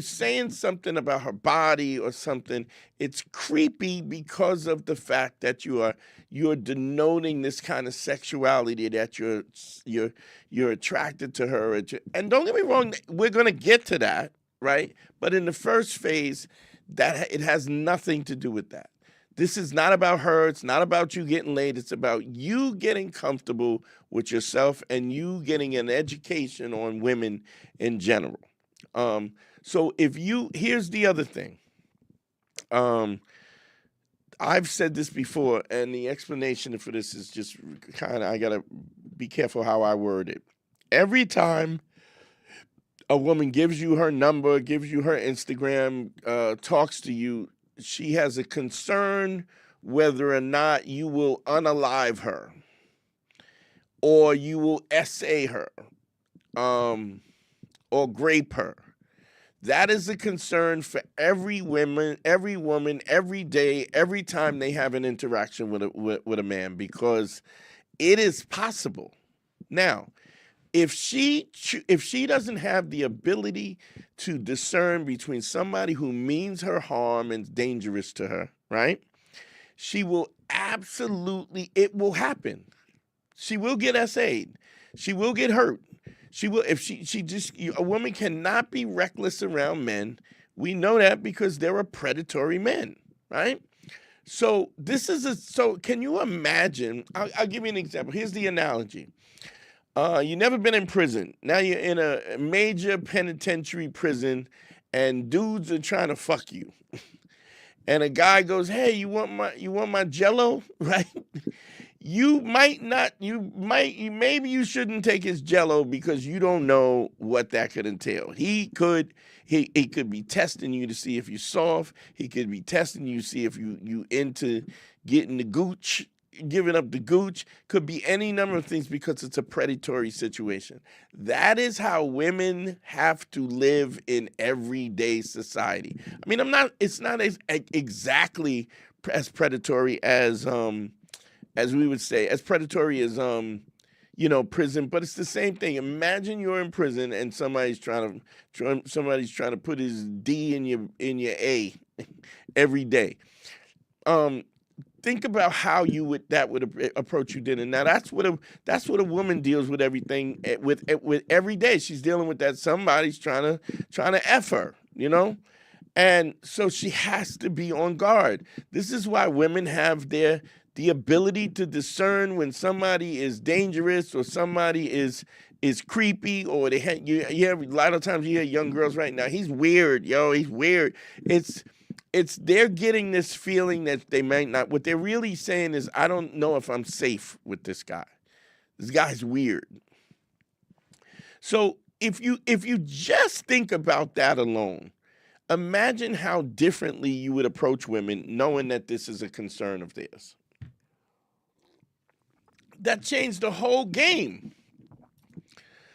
saying something about her body or something, it's creepy because of the fact that you're denoting this kind of sexuality, that you're attracted to her. And don't get me wrong, we're gonna get to that, right? But in the first phase, that it has nothing to do with that. This is not about her. It's not about you getting laid. It's about you getting comfortable with yourself and you getting an education on women in general. So here's the other thing. I've said this before, and the explanation for this is just kind of, I got to be careful how I word it. Every time a woman gives you her number, gives you her Instagram, talks to you, she has a concern whether or not you will unalive her or you will essay her or grape her. That is a concern for every woman, every day, every time they have an interaction with a man, because it is possible. Now, if she doesn't have the ability to discern between somebody who means her harm and is dangerous to her, right? She will absolutely, it will happen. She will get SA'd. She will get hurt. She will, if she just, a woman cannot be reckless around men. We know that because there are predatory men, right? So so can you imagine, I'll give you an example. Here's the analogy. You never been in prison. Now you're in a major penitentiary prison and dudes are trying to fuck you. And a guy goes, "Hey, you want my Jello?" Right? Maybe you shouldn't take his Jello because you don't know what that could entail. He could be testing you to see if you're soft. He could be testing you to see if you into getting the gooch, giving up the gooch. Could be any number of things because it's a predatory situation. That is how women have to live in everyday society. I mean, it's not exactly as predatory as we would say, as predatory as prison, but it's the same thing. Imagine you're in prison and somebody's trying to put his D in your A every day. Think about how that would approach you then. And now that's what a woman deals with everything with every day. She's dealing with that somebody's trying to F her, and so she has to be on guard. This is why women have the ability to discern when somebody is dangerous or somebody is creepy, or you have a lot of times you hear young girls right now, he's weird, he's weird. It's they're getting this feeling that they might not. What they're really saying is, I don't know if I'm safe with this guy. This guy's weird. So if you just think about that alone, imagine how differently you would approach women knowing that this is a concern of theirs. That changed the whole game.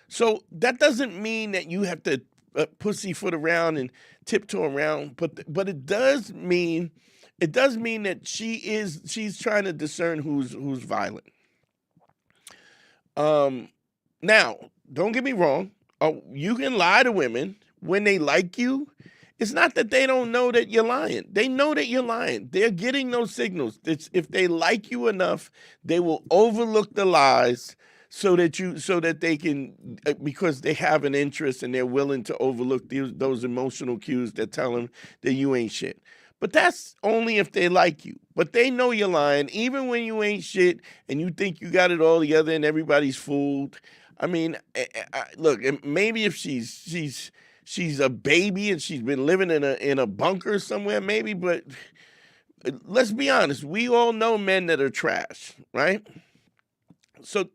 So that doesn't mean that you have to pussyfoot around and tiptoe around, but it does mean that she's trying to discern who's violent. Now, don't get me wrong. You can lie to women when they like you. It's not that they don't know that you're lying. They know that you're lying. They're getting those signals. If they like you enough, they will overlook the lies so that they can, because they have an interest and they're willing to overlook those emotional cues that tell them that you ain't shit. But that's only if they like you. But they know you're lying, even when you ain't shit and you think you got it all together and everybody's fooled. I mean, look, maybe if she's a baby and she's been living in a bunker somewhere, maybe, but let's be honest, we all know men that are trash, right? So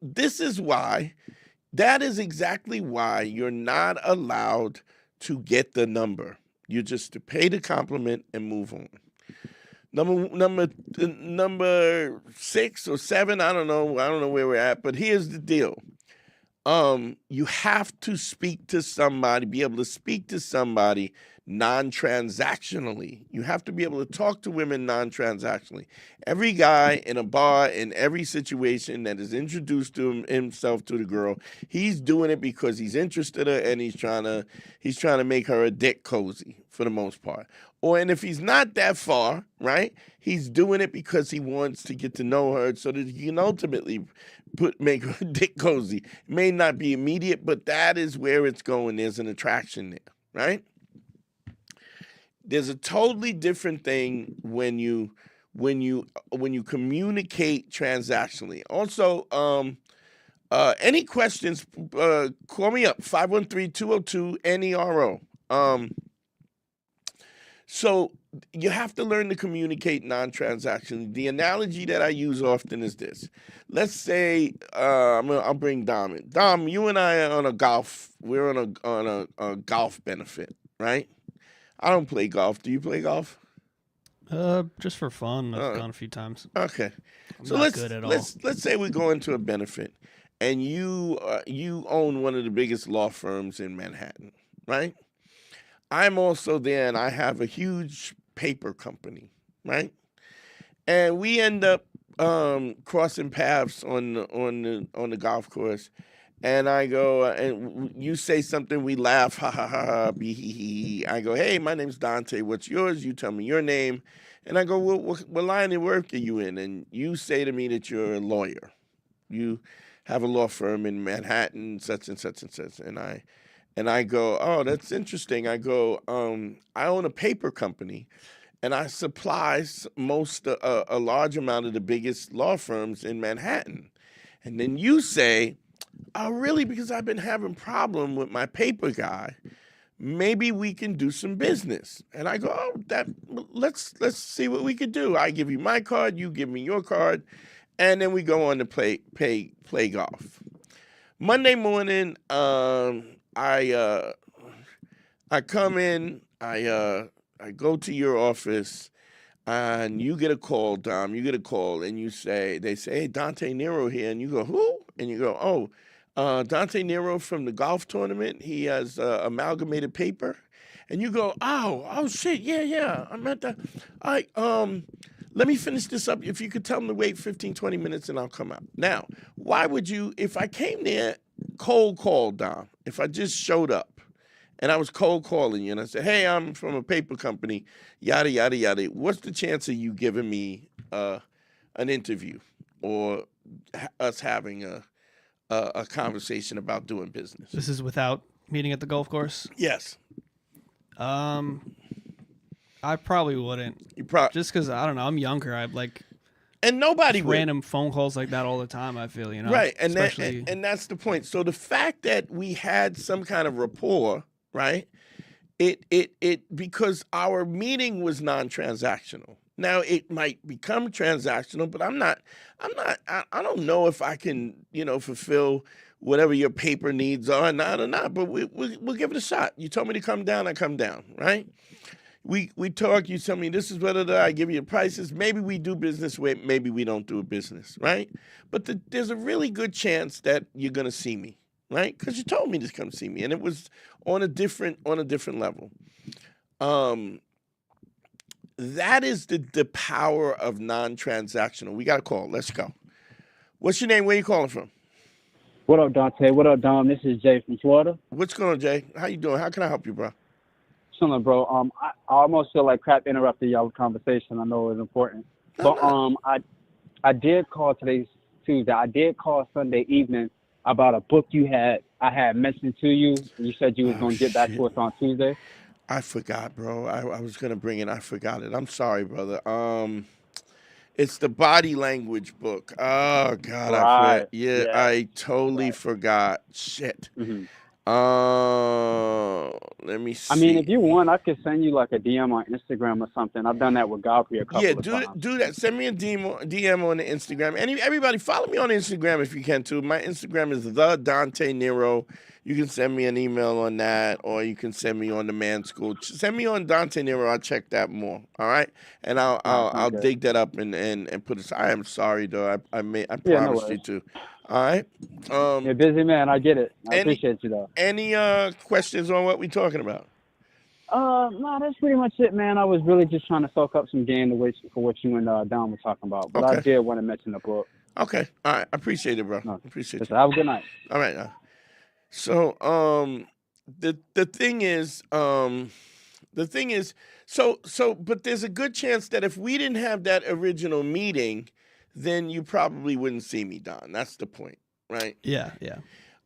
that is exactly why you're not allowed to get the number. You're just to pay the compliment and move on. Number 6 or 7, I don't know where we're at, but here's the deal. You have to speak to somebody, be able to speak to somebody non-transactionally. You have to be able to talk to women non-transactionally. Every guy in a bar, in every situation that is introduced to himself to the girl, he's doing it because he's interested in her and he's trying to make her a dick cozy for the most part. And if he's not that far, right, he's doing it because he wants to get to know her so that he can ultimately make her dick cozy. It may not be immediate, but that is where it's going. There's an attraction there, right? There's a totally different thing when you communicate transactionally. Also, any questions, call me up, 513-202-NERO. So you have to learn to communicate non-transactionally. The analogy that I use often is this. Let's say I'll bring Dom in. Dom, you and I are on a golf. We're on a golf benefit, right? I don't play golf. Do you play golf? Just for fun. I've gone a few times. Okay. I'm not good at all. Let's say we go into a benefit, and you own one of the biggest law firms in Manhattan, right? I'm also there, and I have a huge paper company, right? And we end up crossing paths on the golf course. And I go, and you say something, we laugh, ha ha ha, ha be hee hee. I go, hey, my name's Dante. What's yours? You tell me your name. And I go, well, what line of work are you in? And you say to me that you're a lawyer. You have a law firm in Manhattan, such and such and such. And I go, oh, that's interesting. I go, I own a paper company, and I supply a large amount of the biggest law firms in Manhattan. And then you say, oh, really? Because I've been having problem with my paper guy. Maybe we can do some business. And I go, oh, let's see what we could do. I give you my card, you give me your card, and then we go on to play golf. Monday morning, I come in, I go to your office, and you get a call, Dom. You get a call, and they say, hey, Dante Nero here, and you go, who? And you go, oh. Dante Nero from the golf tournament. He has amalgamated paper. And you go, oh shit, yeah. I'm at that. Let me finish this up. If you could tell them to wait 15, 20 minutes and I'll come out. Now, why would you, if I came there cold call, Dom, if I just showed up and I was cold calling you and I said, hey, I'm from a paper company, yada, yada, yada, what's the chance of you giving me an interview or us having a conversation about doing business? This is without meeting at the golf course? Yes. I probably wouldn't. Just because, I don't know, I'm younger. I'd like and nobody random phone calls like that all the time, I feel, Right, and that's the point. So the fact that we had some kind of rapport, right? It because our meeting was non-transactional. Now it might become transactional, but I don't know if I can, fulfill whatever your paper needs are, not or not, but we'll give it a shot. You told me to come down, I come down, right? We talk, you tell me this is what I give you the prices. Maybe we do business with, maybe we don't do a business, right? But there's a really good chance that you're gonna see me, right? Because you told me to come see me, and it was on a different level. That is the power of non-transactional. We got a call. Let's go. What's your name? Where you calling from? What up, Dante? What up, Dom? This is Jay from Florida. What's going on, Jay? How you doing? How can I help you, bro? Something, bro. I almost feel like crap interrupted y'all's conversation. I know it was important. I did call today's Tuesday. I did call Sunday evening about a book I had mentioned to you. You said you was going to get back to us on Tuesday. I forgot, bro. I was gonna bring it. I forgot it. I'm sorry, brother. It's the body language book. Oh God, Right. I totally forgot. Shit. Mm-hmm. Let me see. I mean, if you want, I could send you like a DM on Instagram or something. I've done that with Godfrey a couple of times. Do that. Send me a DM on the Instagram. Everybody, follow me on Instagram if you can too. My Instagram is the Dante Nero. You can send me an email on that, or you can send me on the Man School. Send me on Dante Nero. I'll check that more. All right, and I'll dig that up and put it. I am sorry though. I promised you to. All right. You're a busy man. I get it. I appreciate you though. Any questions on what we're talking about? No, that's pretty much it, man. I was really just trying to soak up some game for what you and Don were talking about. But Okay. I did want to mention the book. Okay. All right. I appreciate it, bro. No, Appreciate listen, it. have a good night. All right. So the thing is but there's a good chance that if we didn't have that original meeting, then you probably wouldn't see me, Don. That's the point, right? Yeah.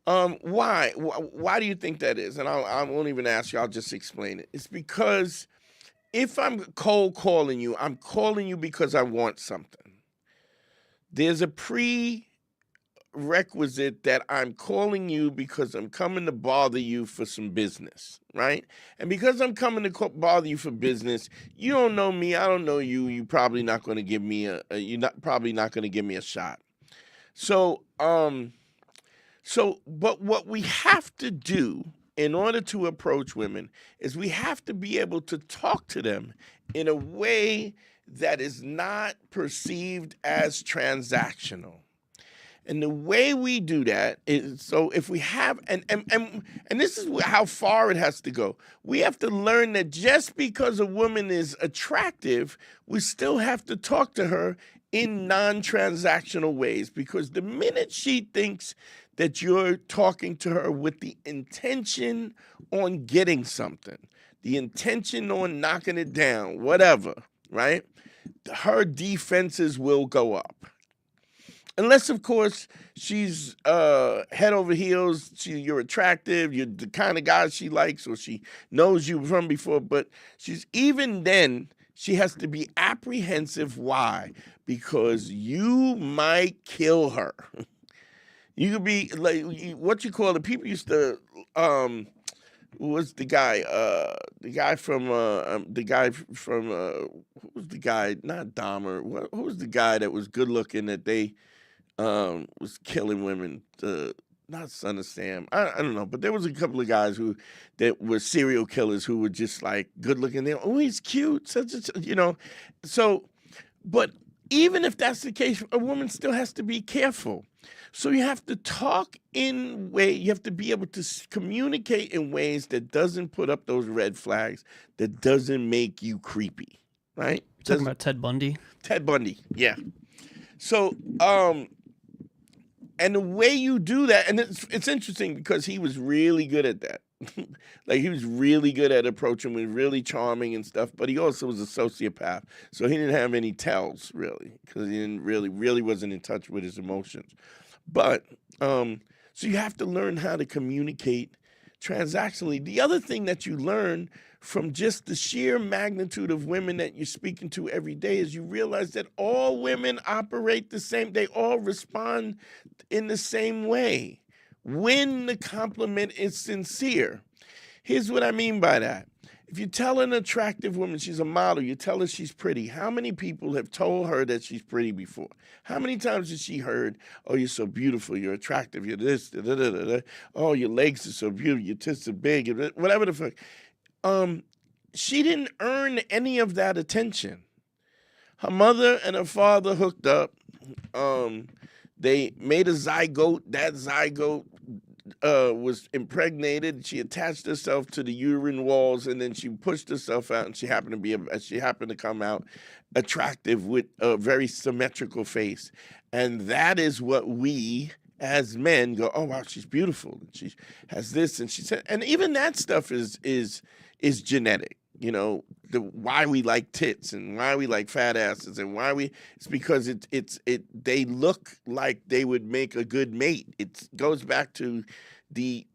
Why? Why do you think that is? And I won't even ask you. I'll just explain it. It's because if I'm cold calling you, I'm calling you because I want something. There's a prerequisite that I'm calling you because I'm coming to bother you for some business, right? And because I'm coming to bother you for business, you don't know me, I don't know you. You're probably not going to give me a shot. So, but what we have to do in order to approach women is we have to be able to talk to them in a way that is not perceived as transactional. And the way we do that is, so if we have, and this is how far it has to go. We have to learn that just because a woman is attractive, we still have to talk to her in non-transactional ways, because the minute she thinks that you're talking to her with the intention on getting something, the intention on knocking it down, whatever, right? Her defenses will go up. Unless, of course, she's head over heels, you're attractive, you're the kind of guy she likes, or she knows you from before. But even then, she has to be apprehensive. Why? Because you might kill her. You could be like, what you call it? People used to, what's the guy? Who was the guy? Not Dahmer. Who was the guy that was good looking that they was killing women? Not Son of Sam. I don't know, but there was a couple of guys that were serial killers who were just like good looking. They, oh, he's cute, So, but even if that's the case, a woman still has to be careful. So you have to talk in way. You have to be able to communicate in ways that doesn't put up those red flags, that doesn't make you creepy, right? Talking about Ted Bundy. Ted Bundy, yeah. So, and the way you do that, and it's interesting because he was really good at that. Like, he was really good at approaching with really charming and stuff, but he also was a sociopath. So he didn't have any tells, really, because he didn't really wasn't in touch with his emotions. But, so you have to learn how to communicate transactionally. The other thing that you learn from just the sheer magnitude of women that you're speaking to every day is you realize that all women operate the same. They all respond in the same way when the compliment is sincere. Here's what I mean by that. If you tell an attractive woman she's a model, you tell her she's pretty, how many people have told her that she's pretty before? How many times has she heard, oh, you're so beautiful, you're attractive, you're this, da, da, da, da, da. Oh, your legs are so beautiful, your tits are big, whatever the fuck. She didn't earn any of that attention. Her mother and her father hooked up. They made a zygote. That zygote was impregnated. She attached herself to the uterine walls, and then she pushed herself out, and she happened to come out attractive with a very symmetrical face. And that is what we as men go, oh wow, she's beautiful. She has this, and she said, and even that stuff is genetic. You know, why we like tits and why we like fat asses and it's because they look like they would make a good mate. It goes back to the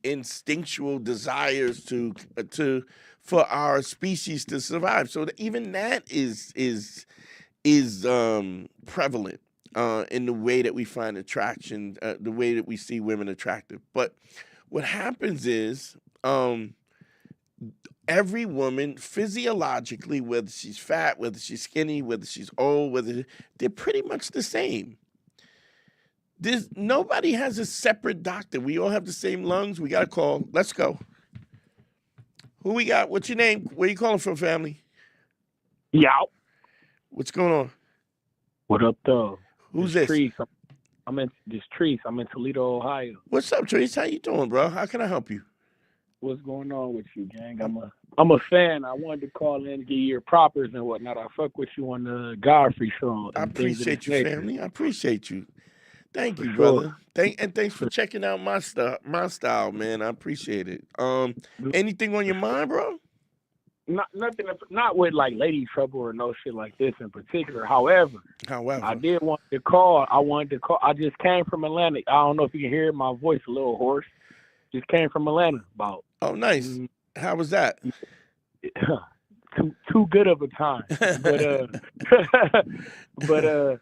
instinctual desires for our species to survive. So even that is prevalent in the way that we find attraction, the way that we see women attractive. But what happens is, every woman physiologically, whether she's fat, whether she's skinny, whether she's old, they're pretty much the same. Nobody has a separate doctor. We all have the same lungs. We got a call. Let's go. Who we got? What's your name? Where you calling from, family? Yeah. What's going on? What up, though? Who's this? Trees. I'm in Toledo, Ohio. What's up, Trees? How you doing, bro? How can I help you? What's going on with you, gang? I'm a fan. I wanted to call in and give you your propers and whatnot. I fuck with you on the Godfrey show. I appreciate you, family. I appreciate you. Thank you, brother. Thanks for checking out my style, man. I appreciate it. Anything on your mind, bro? Nothing. Not with like lady trouble or no shit like this in particular. However, I did want to call. I just came from Atlanta. I don't know if you can hear my voice a little hoarse. Just came from Atlanta about. Oh, nice. How was that? Too good of a time. But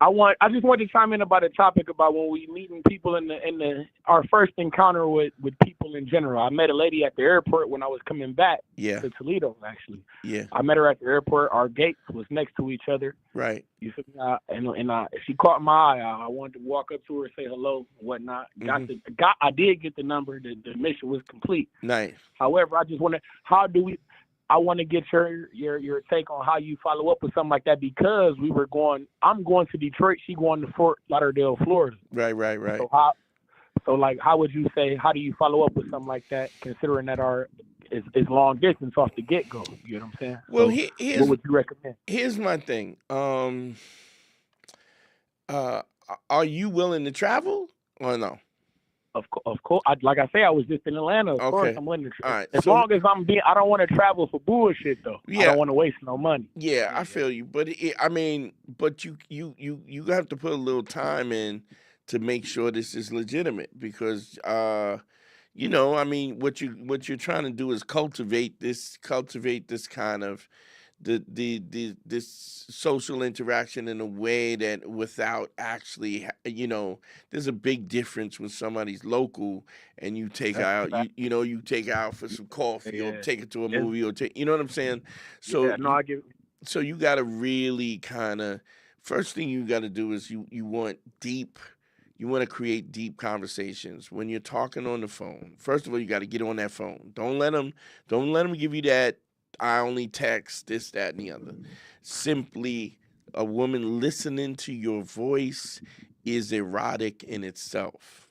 I just wanted to chime in about a topic about when we meeting people in our first encounter with people in general. I met a lady at the airport when I was coming back to Toledo, actually. Yeah. I met her at the airport. Our gates was next to each other. Right. You feel me? And she caught my eye. I wanted to walk up to her, say hello, and whatnot. I did get the number. The mission was complete. Nice. However, I just wonder, how do we I want to get your take on how you follow up with something like that, because I'm going to Detroit, she going to Fort Lauderdale, Florida. Right. How would you say, how do you follow up with something like that, considering that is long distance off the get go? You know what I'm saying? Well, what would you recommend? Here's my thing. Are you willing to travel or no? Of course. Like I say, I was just in Atlanta. Of course, I'm willing to travel. Right, as long as I don't want to travel for bullshit though. Yeah. I don't want to waste no money. Yeah, I feel you, but but you have to put a little time in to make sure this is legitimate, because what you're trying to do is cultivate this kind of this social interaction in a way that without actually, there's a big difference when somebody's local and you take out, you take out for some coffee or take it to a movie or you know what I'm saying? So, I get it. So you got to really kind of, first thing you got to do is you want to create deep conversations when you're talking on the phone. First of all, you got to get on that phone. Don't let them give you that, I only text, this, that, and the other. Simply, a woman listening to your voice is erotic in itself.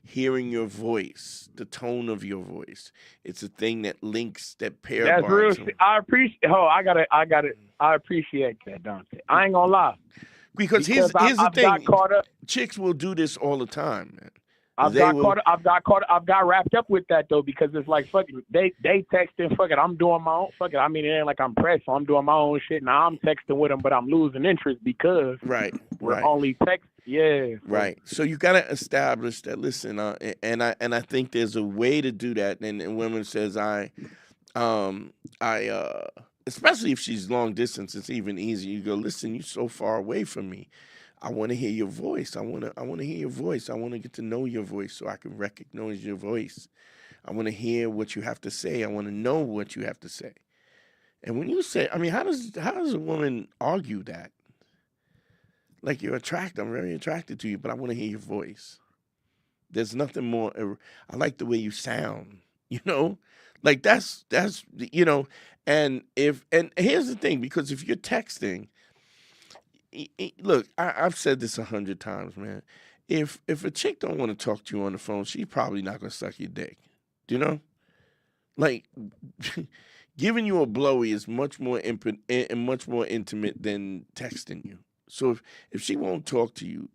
Hearing your voice, the tone of your voice, it's a thing that links, that pair. That's real. I appreciate. I got it. I appreciate that, Dante. I ain't gonna lie. Because here's the thing. Chicks will do this all the time, man. I've got wrapped up with that though, because it's like, fuck it, they texting, fuck it, I'm doing my own, fuck it. I mean, it ain't like I'm pressed, so I'm doing my own shit. Now I'm texting with them, but I'm losing interest because we're only text. Yeah. Right. So you got to establish that. Listen, and I think there's a way to do that. And women says especially if she's long distance, it's even easier. You go, listen, you're so far away from me. I want to hear your voice. I want to hear your voice. I want to get to know your voice so I can recognize your voice. I want to hear what you have to say. I want to know what you have to say. And when you say, I mean, how does a woman argue that? Like, you're attracted. I'm very attracted to you, but I want to hear your voice. There's nothing more. I like the way you sound. Like that's And here's the thing, because if you're texting. Look, I've said this 100 times, man. If a chick don't want to talk to you on the phone, she's probably not gonna suck your dick. Do you know? Like, giving you a blowy is much more intimate than texting you. So if she won't talk to you,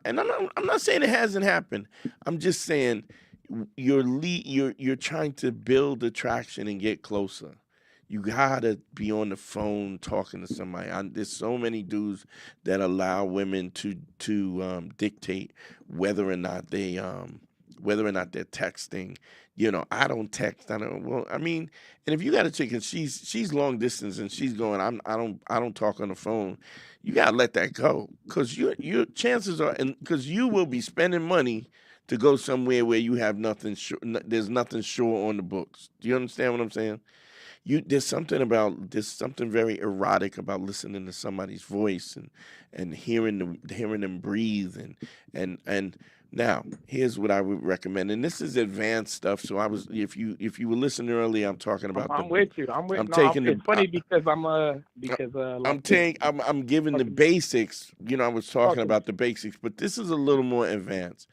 and I'm not saying it hasn't happened. I'm just saying you're trying to build attraction and get closer. You gotta be on the phone talking to somebody. There's so many dudes that allow women to dictate whether or not they're texting. I don't text. Well, I mean, and if you got a chick and she's long distance and she's going, I don't talk on the phone. You gotta let that go, because your chances are, and because you will be spending money to go somewhere where you have nothing. There's nothing sure on the books. Do you understand what I'm saying? There's something very erotic about listening to somebody's voice and hearing them breathe and now here's what I would recommend, and this is advanced stuff. So if you were listening earlier, I'm talking about. I'm with you. It's funny because I'm giving the basics. I was talking about the basics, but this is a little more advanced.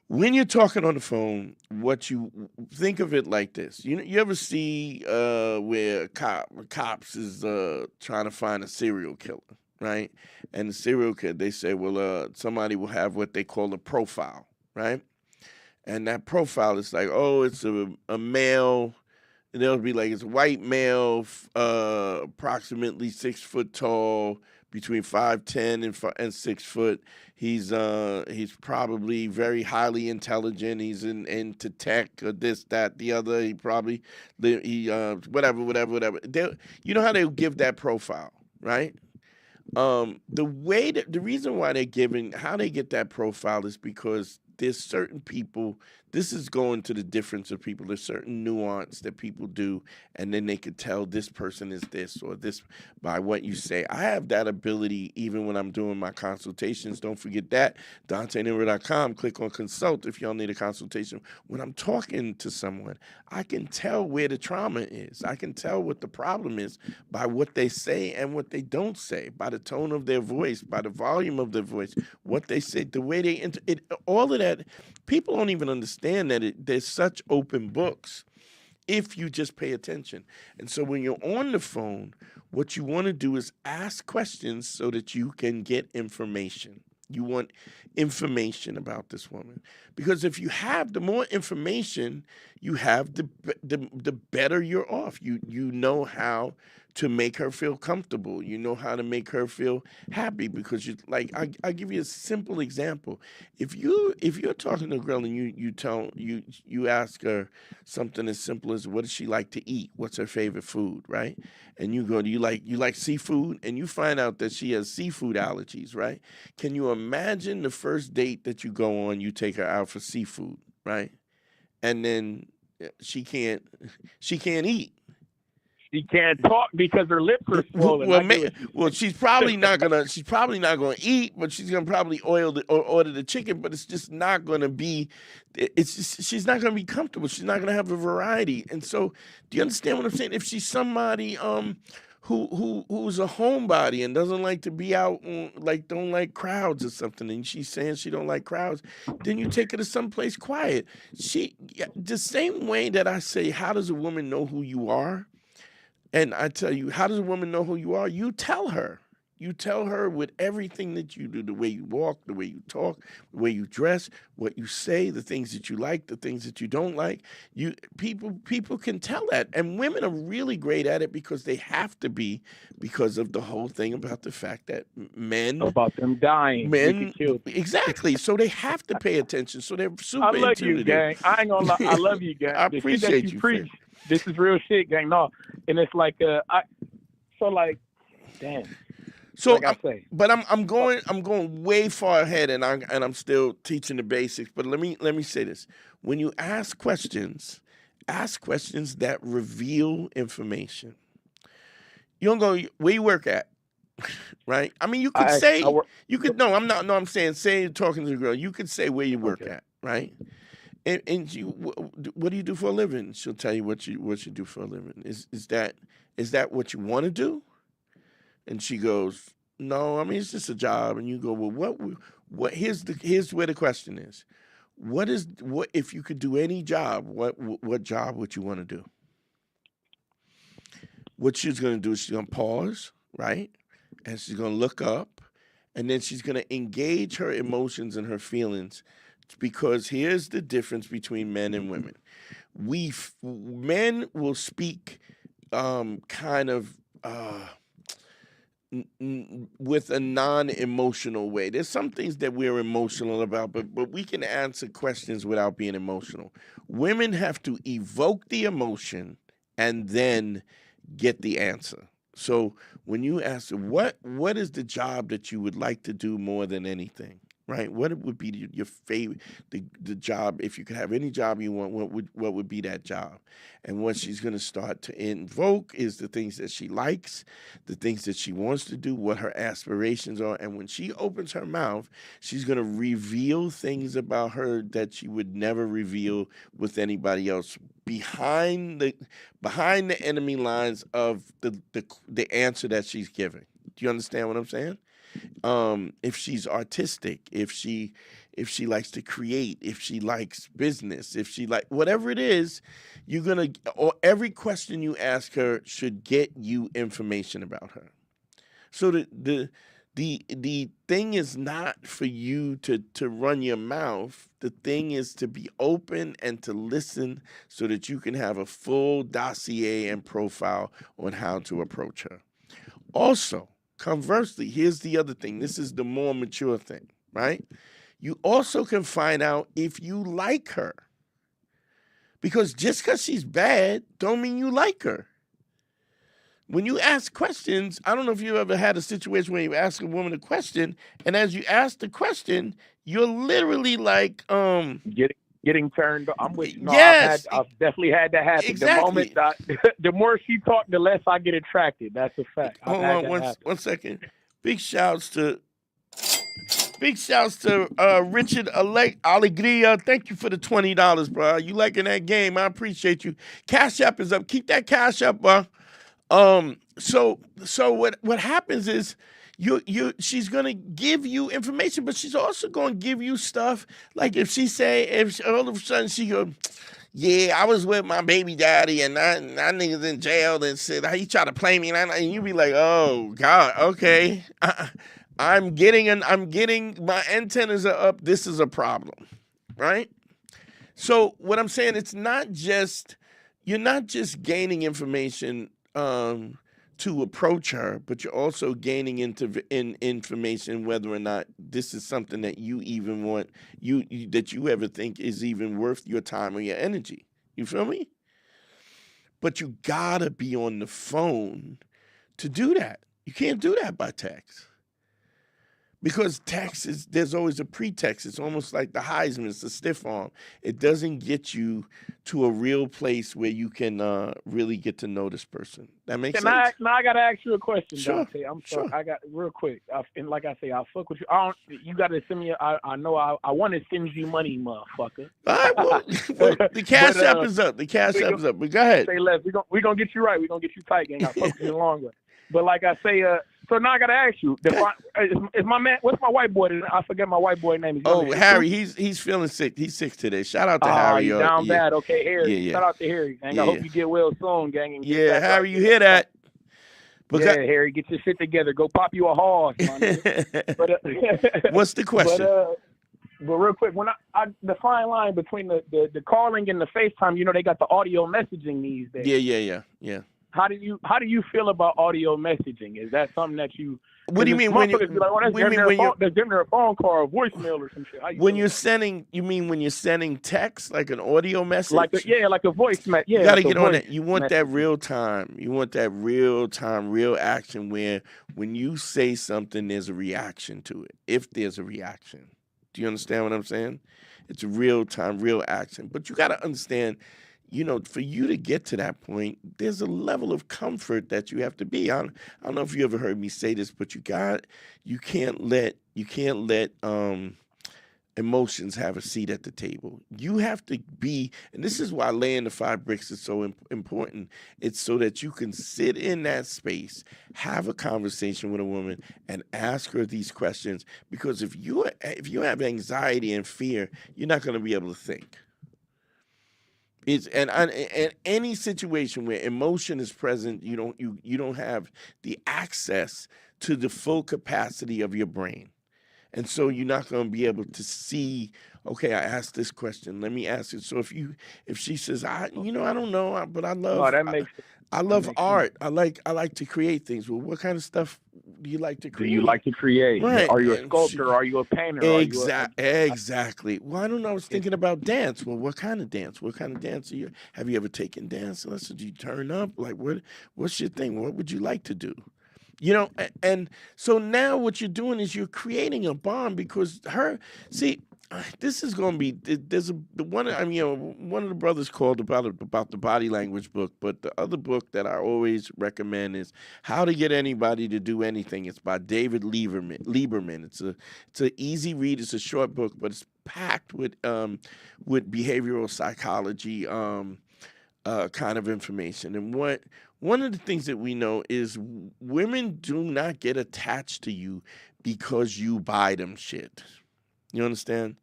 When you're talking on the phone, what you think of it like this. You ever see where cops is trying to find a serial killer, right? And the serial killer, they say, well, somebody will have what they call a profile, right? And that profile is like, oh, it's a male. And they'll be like, it's a white male, approximately 6 foot tall, between 5'10" and 6 foot. He's probably very highly intelligent. He's into tech or this, that, the other. Whatever. You know how they give that profile, right? The reason why how they get that profile is because there's certain people, this is going to the difference of people. There's certain nuance that people do, and then they could tell this person is this or this by what you say. I have that ability even when I'm doing my consultations. Don't forget that. DanteandHarry.com. Click on consult if y'all need a consultation. When I'm talking to someone, I can tell where the trauma is. I can tell what the problem is by what they say and what they don't say, by the tone of their voice, by the volume of their voice, what they say, the way they all of that. People don't even understand that there's such open books if you just pay attention. And so when you're on the phone, what you want to do is ask questions so that you can get information. You want information about this woman. Because if you have, the more information you have, the better you're off. You know how to make her feel comfortable. You know how to make her feel happy, because you like. I give you a simple example. If you're talking to a girl and you ask her something as simple as, what does she like to eat? What's her favorite food, right? And you go, do you like seafood? And you find out that she has seafood allergies, right? Can you imagine the first date that you go on, you take her out for seafood, right? And then she can't eat. She can't talk because her lips are swollen. Well, she's probably not gonna eat, but she's gonna probably order the chicken. But it's just not gonna be. She's not gonna be comfortable. She's not gonna have a variety. And so, do you understand what I'm saying? If she's somebody who's a homebody and doesn't like to be out, don't like crowds or something, and she's saying she don't like crowds, then you take her to someplace quiet. The same way that I say, how does a woman know who you are? And I tell you, how does a woman know who you are? You tell her. You tell her with everything that you do, the way you walk, the way you talk, the way you dress, what you say, the things that you like, the things that you don't like. People can tell that. And women are really great at it because they have to be, because of the whole thing about the fact that men... About them dying. Men, exactly. So they have to pay attention. So they're super I love you, gang. I ain't gonna lie. I love you, gang. I appreciate you. Preach. This is real shit, gang. No, and it's like, damn. So, I'm going way far ahead, and I'm still teaching the basics. But let me say this: when you ask questions that reveal information. You don't go, where you work at, right? I mean, you could say you could. No, I'm not. No, I'm saying, say you're talking to the girl, you could say where you work at, right? And you, what do you do for a living? She'll tell you what you do for a living. Is that what you want to do? And she goes, no, I mean, it's just a job. And you go, well, what? Here's where the question is. What if you could do any job? What job would you want to do? What she's going to do is she's going to pause, right? And she's going to look up, and then she's going to engage her emotions and her feelings. Because here's the difference between men and women. Men will speak kind of with a non-emotional way. There's some things that we're emotional about, but we can answer questions without being emotional. Women have to evoke the emotion and then get the answer. So when you ask, what is the job that you would like to do more than anything? Right? What would be your favorite, the job, if you could have any job you want, what would be that job? And what she's going to start to invoke is the things that she likes, the things that she wants to do, what her aspirations are. And when she opens her mouth, she's going to reveal things about her that she would never reveal with anybody else behind the enemy lines of the answer that she's giving. Do you understand what I'm saying? If she's artistic, if she likes to create, if she likes business, if she whatever it is, or every question you ask her should get you information about her. So the thing is not for you to run your mouth. The thing is to be open and to listen so that you can have a full dossier and profile on how to approach her. Also, conversely, here's the other thing. This is the more mature thing, right? You also can find out if you like her. Because just because she's bad don't mean you like her. when you ask questions, I don't know if you ever had a situation where you ask a woman a question, and as you ask the question, you're literally like getting turned on. I'm with you. No, yes, I've definitely had that happen. Exactly. The moment the more she talked, the less I get attracted. That's a fact. Hold on one second. Big shouts to Richard Alegria. Thank you for the $20, bro. You liking that game? I appreciate you. Cash App is up. Keep that Cash App, bro. So what happens is she's gonna give you information, but she's also gonna give you stuff like if all of a sudden she go, yeah, I was with my baby daddy and that nigga's in jail and said he tried to play me and you be like, oh God, okay, I'm getting my antennas are up. This is a problem, right? So what I'm saying, you're not just gaining information to approach her, but you're also gaining information whether or not this is something that you even want, that you ever think is even worth your time or your energy. You feel me? But you gotta be on the phone to do that. You can't do that by text. Because text there's always a pretext. It's almost like the Heisman, it's a stiff arm. It doesn't get you to a real place where you can really get to know this person. That makes sense? Now I got to ask you a question, Sure. Dante. I'm sorry. Sure. I got real quick. And like I say, I'll fuck with you. You got to send me, I know I want to send you money, motherfucker. All right, well the Cash App is up. The Cash App is up. But go ahead. Say less. We're going to get you right. We're going to get you tight, gang. I fuck with you the long way. But like I say, so now I gotta ask you, is my man? What's my white boy? I forget my white boy name. Harry. He's feeling sick. He's sick today. Shout out to Harry. Down bad. Okay, Harry. Yeah. Shout out to Harry, gang. I hope you get well soon, gang. Yeah, Harry, you hear that? But Harry, get your shit together. Go pop you a horse, man. But what's the question? But real quick, when I the fine line between the calling and the FaceTime, they got the audio messaging these days. Yeah. How do you feel about audio messaging? Is that something that you? What do you mean when you? They're giving her a phone call or voicemail or some shit. When you're sending, you mean when you're sending text, like an audio message? Like a voice message. Yeah, you gotta get on it. You want that real time. You want that real time, real action. Where when you say something, there's a reaction to it. If there's a reaction, do you understand what I'm saying? It's a real time, real action. But you gotta understand. For you to get to that point, there's a level of comfort that you have to be. I don't know if you ever heard me say this, but you can't let emotions have a seat at the table. You have to be, and this is why laying the 5 bricks is so important. It's so that you can sit in that space, have a conversation with a woman, and ask her these questions. Because if you have anxiety and fear, you're not going to be able to think. And any situation where emotion is present, you don't have the access to the full capacity of your brain, and so you're not going to be able to see. Okay, I asked this question. Let me ask it. So if she says, I don't know, but I love. I love art. I like to create things. Well, what kind of stuff do you like to create? Do you like to create? Right. Are you a sculptor? Are you a painter? Exactly. Well, I don't know. I was thinking about dance. Well, what kind of dance? What kind of dance are you? Have you ever taken dance lessons? Do you turn up? Like, what's your thing? What would you like to do? And so now what you're doing is you're creating a bond because this is going to be. There's one of the brothers called about the body language book, but the other book that I always recommend is How to Get Anybody to Do Anything. It's by David Lieberman. It's an easy read. It's a short book, but it's packed with behavioral psychology kind of information. And one of the things that we know is women do not get attached to you because you buy them shit. You understand?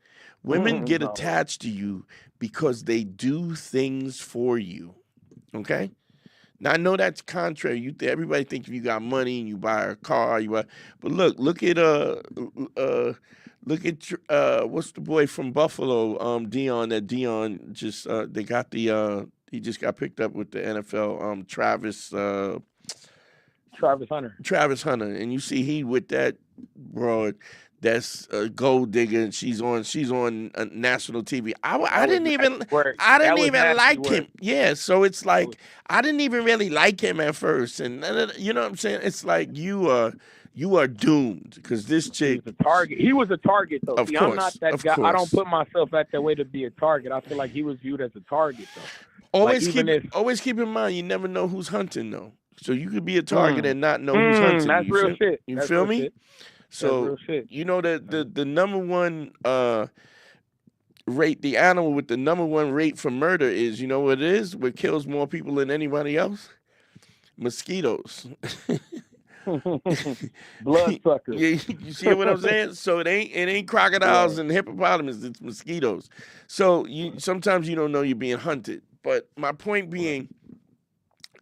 Women get attached to you because they do things for you. Okay? Now I know that's contrary. Everybody thinks if you got money and you buy a car, but look at what's the boy from Buffalo, Dion. That Dion just they got he just got picked up with the NFL. Travis Hunter. And you see he with that broad. that's a gold digger, and she's on national TV. I didn't even like him. Yeah, so it's like I didn't even really like him at first, and you know what I'm saying? It's like you are doomed because this chick. He was a target though. See, I'm not that guy. Course. I don't put myself at that way to be a target. I feel like he was viewed as a target though. Always keep in mind you never know who's hunting though. So you could be a target and not know who's hunting. That's real shit. You feel me? Shit. So you know that the number one rate, the animal with the number one rate for murder is, you know what it is? What kills more people than anybody else? Mosquitoes. Bloodsuckers. You see what I'm saying? So it ain't crocodiles and hippopotamus, it's mosquitoes. So sometimes you don't know you're being hunted. But my point being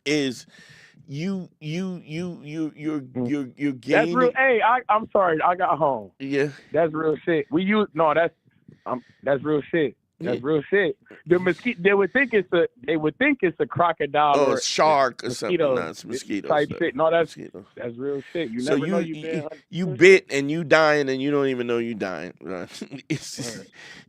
is you're gaining. That's real. Hey, I'm sorry, I got home. Yeah. That's real shit. That's real shit. That's real shit. The mosquito, they would think it's a crocodile or a shark or something. No, it's mosquitoes. Type shit. No, that's real shit. You never know you bit and you dying and you don't even know you dying. Right?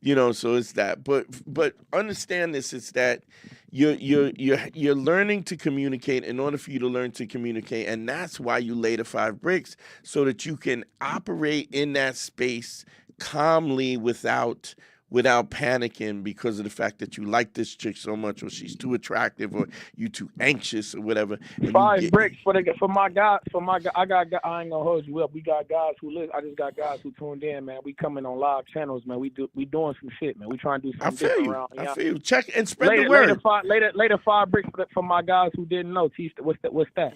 You know, so it's that. But understand this: it's that you're learning to communicate in order for you to learn to communicate, and that's why you lay the 5 bricks so that you can operate in that space calmly without panicking because of the fact that you like this chick so much, or she's too attractive, or you too anxious, or whatever. 5 bricks for my guy. I ain't gonna hold you up. We got guys who listen. I just got guys who tuned in, man. We coming on live channels, man. We doing some shit, man. We trying to do something different around. I feel you. Check and spread the word. Later 5 bricks for my guys who didn't know. What's that?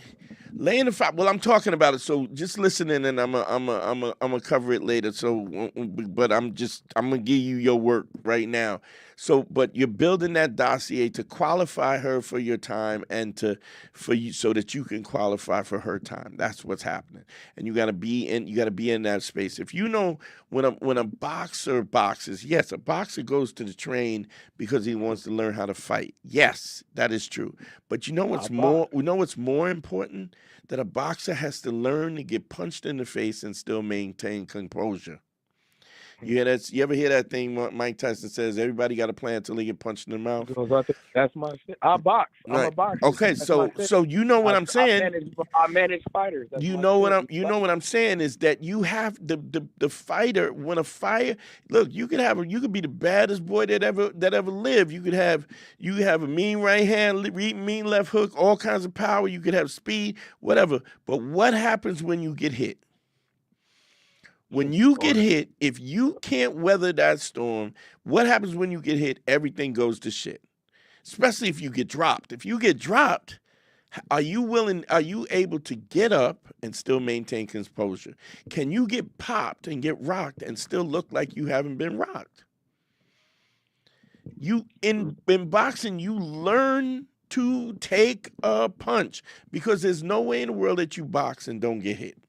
Laying the 5. Well, I'm talking about it. So just listen in, and I'm gonna cover it later. So, but I'm gonna give you your work right now. So, but you're building that dossier to qualify her for your time and for you so that you can qualify for her time. That's what's happening. And you gotta be in that space. If you know when a boxer boxes, yes, a boxer goes to the train because he wants to learn how to fight. Yes, that is true. But you know what's more important? That a boxer has to learn to get punched in the face and still maintain composure. You ever hear that thing Mike Tyson says, everybody got a plan until they get punched in the mouth? That's my shit. I box. I'm a boxer. Okay, so you know what I'm saying. I manage fighters. You know what I'm saying is that you have the fighter when a fire. Look, you could be the baddest boy that ever lived. You could have a mean right hand, mean left hook, all kinds of power. You could have speed, whatever. But what happens when you get hit? When you get hit, if you can't weather that storm, what happens when you get hit? Everything goes to shit. Especially if you get dropped. If you get dropped, are you able to get up and still maintain composure? Can you get popped and get rocked and still look like you haven't been rocked? In boxing, you learn to take a punch because there's no way in the world that you box and don't get hit.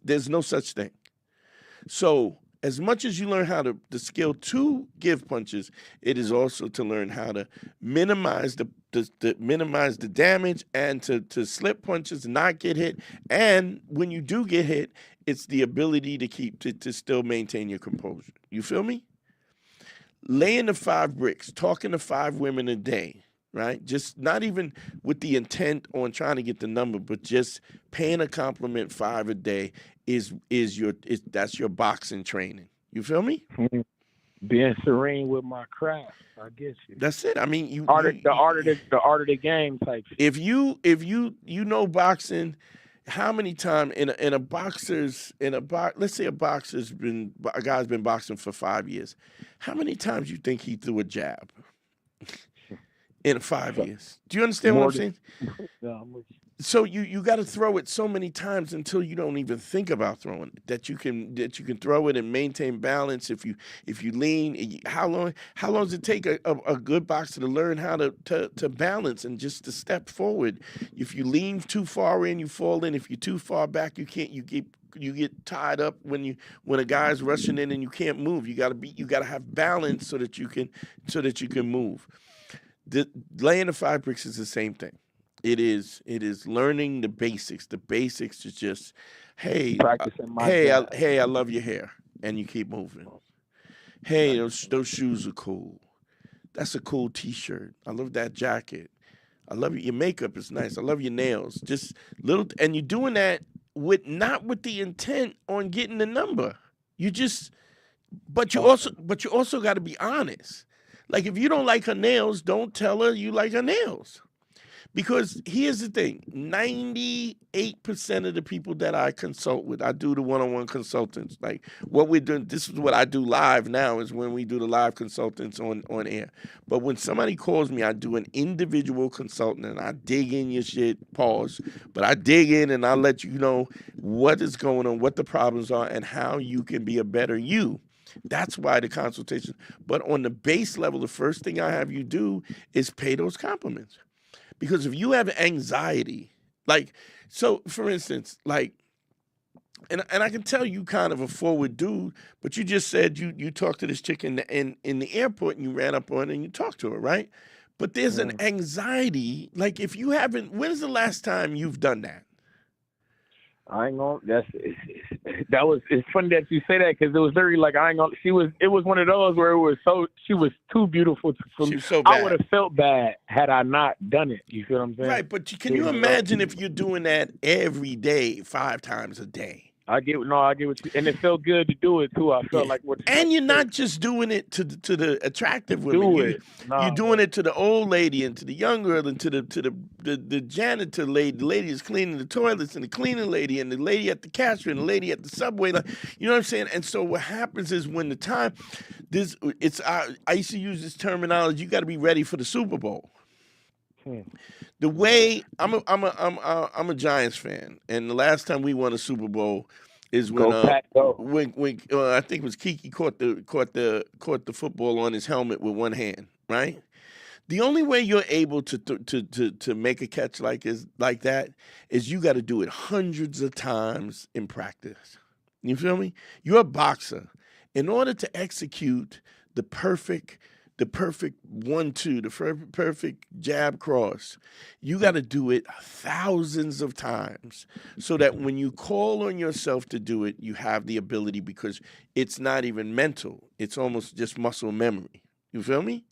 There's no such thing. So as much as you learn how the skill to give punches, it is also to learn how to minimize the damage and to slip punches, not get hit. And when you do get hit, it's the ability to still maintain your composure. You feel me? Laying the 5 bricks, talking to 5 women a day. Right? Just not even with the intent on trying to get the number, but just paying a compliment 5 a day that's your boxing training. You feel me? Being serene with my craft. I get you. That's it. I mean, the art of the game type shit. If you know boxing, how many times let's say a guy's been boxing for 5 years, how many times you think he threw a jab? In 5 years. Do you understand what I'm saying? So you got to throw it so many times until you don't even think about throwing it. That you can throw it and maintain balance. If you lean, how long does it take a good boxer to learn how to balance and just to step forward? If you lean too far in, you fall in. If you're too far back, you can't. You get tied up when a guy's rushing in and you can't move. You got to have balance so that you can move. Laying the 5 bricks is the same thing. It is learning the basics. The basics is just Hey, practicing my I love your hair, and you keep moving. Hey, those shoes are cool. That's a cool T-shirt. I love that jacket. I love your makeup is nice. I love your nails. Just little, and you're doing that not with the intent on getting the number. You just, but you also got to be honest. Like if you don't like her nails, don't tell her you like her nails. Because here's the thing, 98% of the people that I consult with, I do the one-on-one consultants. Like what we're doing, this is what I do live now is when we do the live consultants on air. But when somebody calls me, I do an individual consultant and I dig in your shit, pause. But I dig in and I let you know what is going on, what the problems are, and how you can be a better you. That's why the consultation. But on the base level, the first thing I have you do is pay those compliments. Because if you have anxiety, like, so for instance, like, and I can tell you kind of a forward dude, but you just said you talked to this chick in the airport and you ran up on her and you talked to her, right? But there's an anxiety, like if you haven't, when's the last time you've done that? I ain't gonna. It's funny that you say that because it was very like I ain't gonna. It was one of those where she was too beautiful for me. So bad. I would have felt bad had I not done it. You feel what I'm saying? Right, but can you imagine if you're doing that every day, 5 times a day? I get what you, and it felt good to do it too. I felt like what. And you're not just doing it to the attractive women. You're doing it to the old lady and to the young girl and to the janitor lady, the lady is cleaning the toilets and the cleaning lady and the lady at the cashier and the lady at the subway. Like, you know what I'm saying? And so what happens is when the time, I used to use this terminology. You got to be ready for the Super Bowl. The way I'm a Giants fan, and the last time we won a Super Bowl is when I think it was Kiki caught the football on his helmet with one hand, right? The only way you're able to make a catch like that is you got to do it hundreds of times in practice. You feel me? You're a boxer. In order to execute the perfect 1-2, the perfect jab cross, you got to do it thousands of times so that when you call on yourself to do it, you have the ability because it's not even mental. It's almost just muscle memory. You feel me?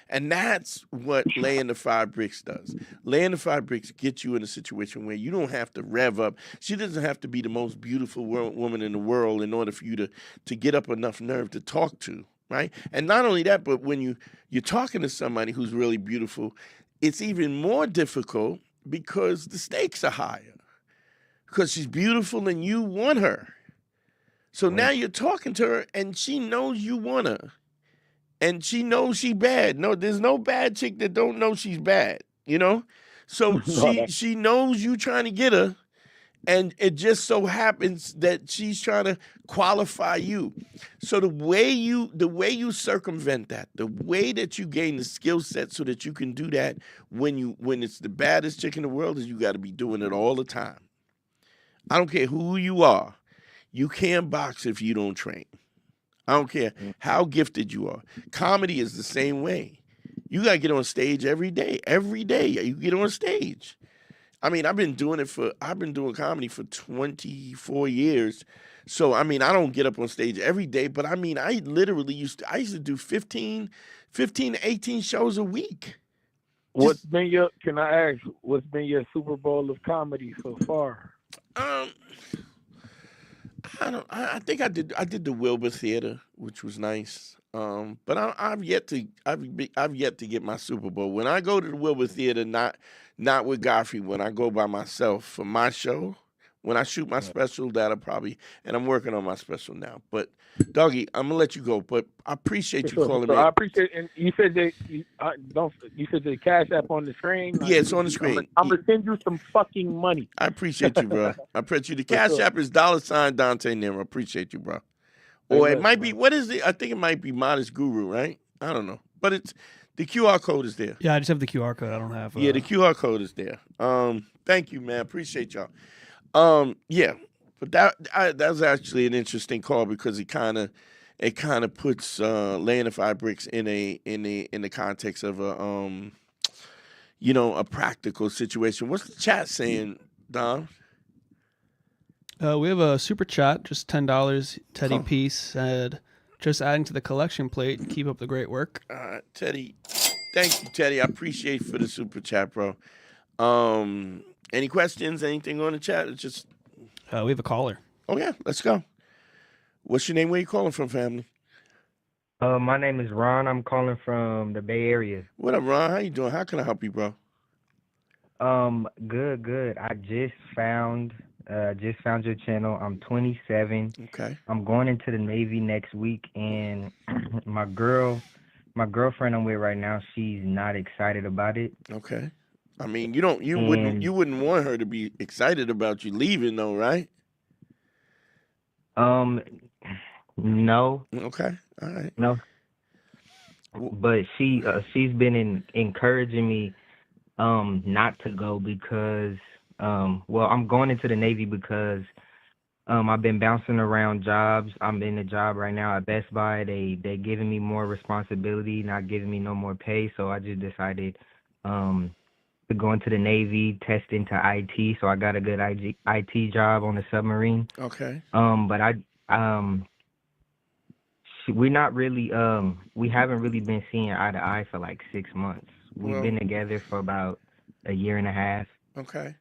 And that's what laying the 5 bricks does. Laying the 5 bricks gets you in a situation where you don't have to rev up. She doesn't have to be the most beautiful woman in the world in order for you to get up enough nerve to talk to. Right? And not only that, but when you're talking to somebody who's really beautiful, it's even more difficult because the stakes are higher. Because she's beautiful and you want her. So now you're talking to her and she knows you want her. And she knows she's bad. No, there's no bad chick that don't know she's bad, you know? So she knows you trying to get her. And it just so happens that she's trying to qualify you. So the way you circumvent that, the way that you gain the skill set so that you can do that when it's the baddest chick in the world is you got to be doing it all the time. I don't care who you are. You can't box if you don't train. I don't care how gifted you are. Comedy is the same way. You got to get on stage every day. Every day you get on stage. I mean, I've been doing comedy for 24 years. So, I mean, I don't get up on stage every day, but I mean, I literally used to do 15 to 18 shows a week. What's been your Super Bowl of comedy so far? I think I did the Wilbur Theater, which was nice. But I've yet to get my Super Bowl. When I go to the Wilbur Theater, not with Godfrey, when I go by myself for my show, when I shoot my special, and I'm working on my special now. But Doggy, I'm gonna let you go. But I appreciate you calling me. I appreciate, and you said that you said the Cash App on the screen. Yeah, it's on the screen. I'm gonna send you some fucking money. I appreciate you, bro. I appreciate you. The Cash App is $ Dante and Harry. I appreciate you, bro. Or it might be, what is it? I think it might be Modest Guru, right? I don't know. But the QR code is there. Yeah, I just have the QR code. I don't have. Yeah, the QR code is there. Thank you, man. Appreciate y'all. Yeah, but that was actually an interesting call because it kind of puts laying the 5 bricks in the context of a practical situation. What's the chat saying, Dom? We have a super chat, just $10. Teddy Peace said, just adding to the collection plate. Keep up the great work. Teddy, thank you, Teddy. I appreciate for the super chat, bro. Any questions? Anything on the chat? It's just we have a caller. Oh yeah, let's go. What's your name? Where you calling from, family? My name is Ron. I'm calling from the Bay Area. What up, Ron? How you doing? How can I help you, bro? Good. I just found your channel. I'm 27. Okay. I'm going into the Navy next week, and my girlfriend I'm with right now, she's not excited about it. Okay. I mean, you wouldn't want her to be excited about you leaving, though, right? No. Okay. All right. No. But she's been encouraging me not to go because I'm going into the Navy because I've been bouncing around jobs. I'm in a job right now at Best Buy. They giving me more responsibility, not giving me no more pay. So I just decided to go into the Navy, test into IT. So I got a good IT job on the submarine. Okay. But we're not really we haven't really been seeing eye to eye for like 6 months. We've been together for about a year and a half. Okay.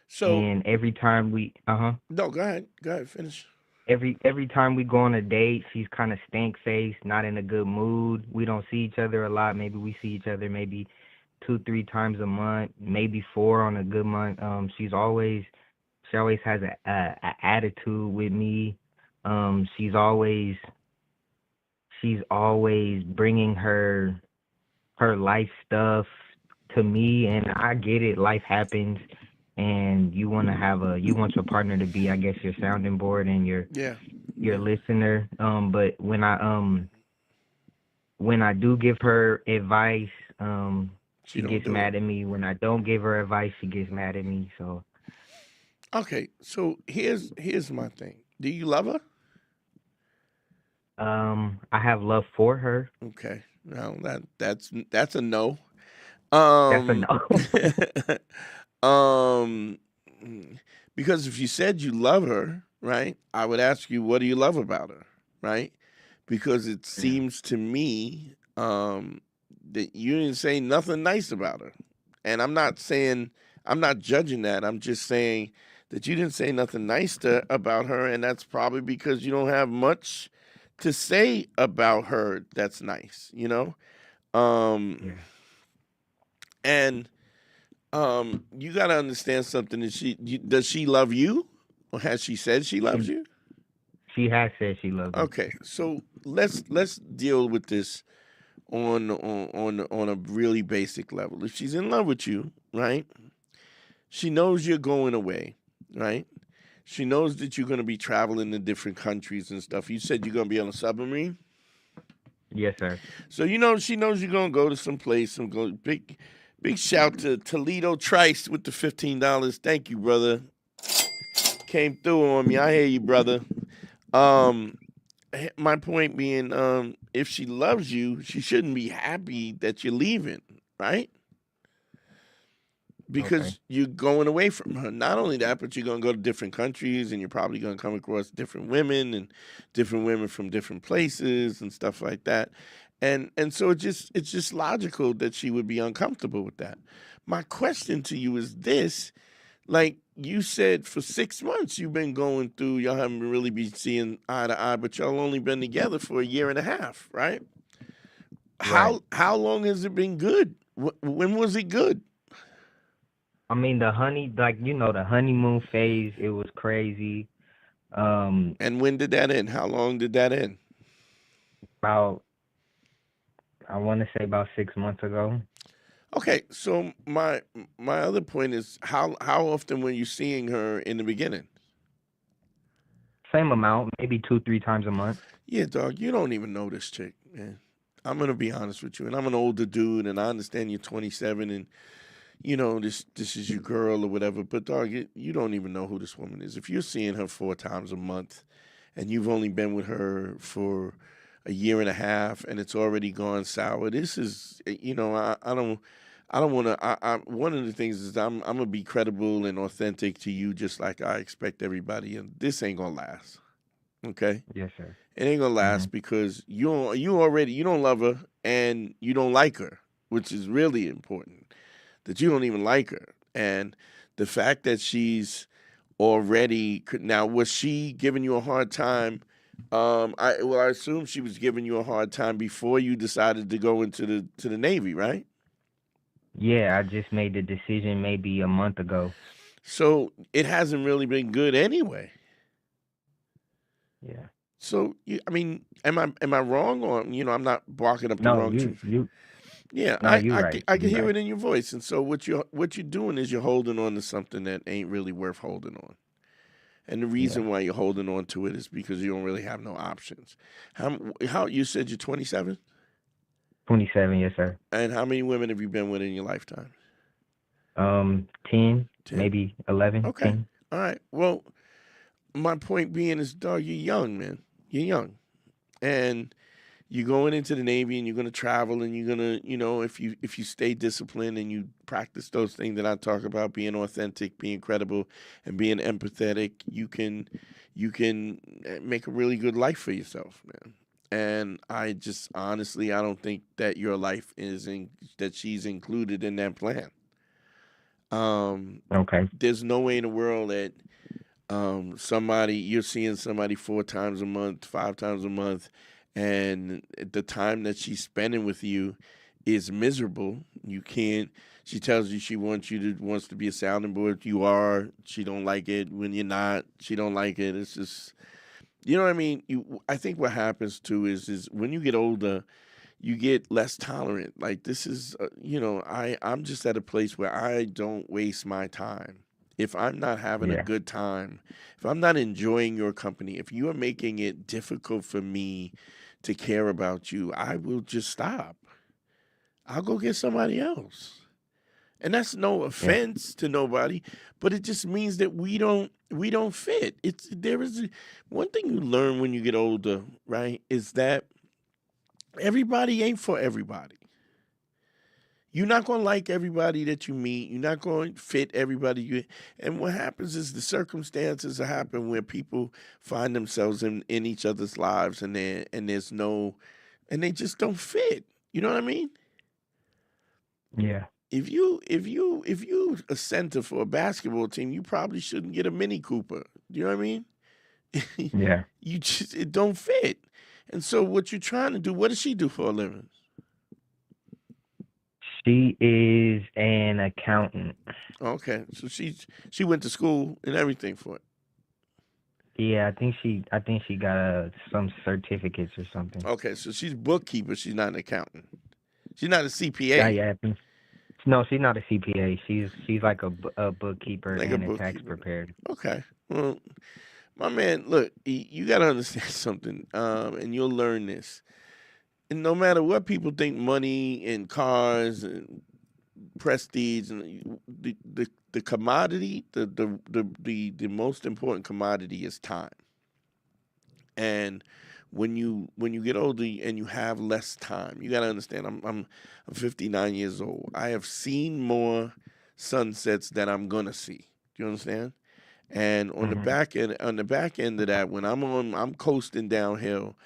So and every time we No, go ahead, finish. Every time we go on a date, she's kind of stank faced, not in a good mood. We don't see each other a lot. Maybe we see each other maybe 2-3 times a month, maybe 4 on a good month. She always has a attitude with me. She's always bringing her life stuff to me, and I get it. Life happens, and you want your partner to be, I guess, your sounding board and your listener. But when I do give her advice, she gets mad at me. When I don't give her advice, she gets mad at me. So okay, so here's my thing. Do you love her? I have love for her. Okay. No, that's a no. That's a no. Because if you said you love her, right, I would ask you, what do you love about her, right? Because it seems to me that you didn't say nothing nice about her. And I'm not judging that. I'm just saying that you didn't say nothing nice about her, and that's probably because you don't have much to say about her that's nice, you know? And you got to understand something. Does she love you? Or has she said she loves you? She has said she loves me. Okay, so let's deal with this on a really basic level. If she's in love with you, right? She knows you're going away, right? She knows that you're going to be traveling to different countries and stuff. You said you're going to be on a submarine? Yes, sir. So she knows you're going to go to some place and go. Big shout to Toledo Trice with the $15. Thank you, brother. Came through on me. I hear you, brother. My point being, if she loves you, she shouldn't be happy that you're leaving, right? Because you're going away from her. Not only that, but you're going to go to different countries, and you're probably going to come across different women and different women from different places and stuff like that. And so it's just logical that she would be uncomfortable with that. My question to you is this: like you said, for 6 months you've been going through. Y'all haven't really been seeing eye to eye, but y'all only been together for a year and a half, right? How long has it been good? When was it good? I mean, the honeymoon phase, it was crazy. And when did that end? How long did that end? I want to say about 6 months ago. Okay, so my other point is how often were you seeing her in the beginning? Same amount, maybe 2-3 times a month. Yeah, dog, you don't even know this chick, man. I'm gonna be honest with you, and I'm an older dude, and I understand you're 27, and you know this is your girl or whatever. But dog, you don't even know who this woman is. If you're seeing her 4 times a month, and you've only been with her for a year and a half, and it's already gone sour, this is, you know, I don't want to. One of the things is I'm gonna be credible and authentic to you, just like I expect everybody. And this ain't gonna last. Okay, Yes, sir. it ain't gonna hmm last because you don't love her and you don't like her, which is really important. That you don't even like her, and the fact that she's already now was she giving you a hard time? I assume she was giving you a hard time before you decided to go into the Navy, right? Yeah, I just made the decision maybe a month ago. So it hasn't really been good anyway. Yeah. So I mean, am I wrong, or I'm not barking up the No, wrong you tree? you Yeah, no, you right. I can You hear right. it in your voice, and so what you're doing is you're holding on to something that ain't really worth holding on. And the Yeah. reason why you're holding on to it is because you don't really have no options. How you said you're 27, 27, yes, sir. and how many women have you been with in your lifetime? 10, 10. maybe 11, Okay. 10. All right. Well, my point being is, dog, you're young, man. You're young, and you're going into the Navy, and you're gonna travel, and you're gonna, if you stay disciplined and you practice those things that I talk about, being authentic, being credible, and being empathetic, you can make a really good life for yourself, man. And I just honestly, I don't think that your life that she's included in that plan. Okay. There's no way in the world that you're seeing somebody 4 times a month, 5 times a month, and the time that she's spending with you is miserable. You can't. She tells you she wants to be a sounding board. You are. She don't like it when you're not. She don't like it. It's just, you know what I mean. I think what happens too is when you get older, you get less tolerant. Like this is, I'm just at a place where I don't waste my time. If I'm not having a Yeah. good time, if I'm not enjoying your company, if you are making it difficult for me to care about you, I will just stop. I'll go get somebody else. And that's no Yeah. offense to nobody, but it just means that we don't fit. One thing you learn when you get older, right, is that everybody ain't for everybody. You're not going to like everybody that you meet. You're not going to fit everybody. And what happens is the circumstances happen where people find themselves in each other's lives, and they just don't fit. You know what I mean? Yeah. If you a center for a basketball team, you probably shouldn't get a Mini Cooper. Do you know what I mean? Yeah. It don't fit. And so what you're trying to do, what does she do for a living? She is an accountant. Okay, so she went to school and everything for it. Yeah, I think she got some certificates or something. Okay, so she's bookkeeper. She's not an accountant. She's not a Yeah, CPA. yeah. No, she's not a CPA. She's like a bookkeeper Like a and a tax bookkeeper. preparer. Okay. Well, my man, look, you got to understand something, and you'll learn this. And no matter what people think, money and cars and prestige and the commodity, the most important commodity is time. And when you get older and you have less time, you got to understand. I'm 59 years old. I have seen more sunsets than I'm gonna see. Do you understand? And hmm on the back end of that, when I'm coasting downhill.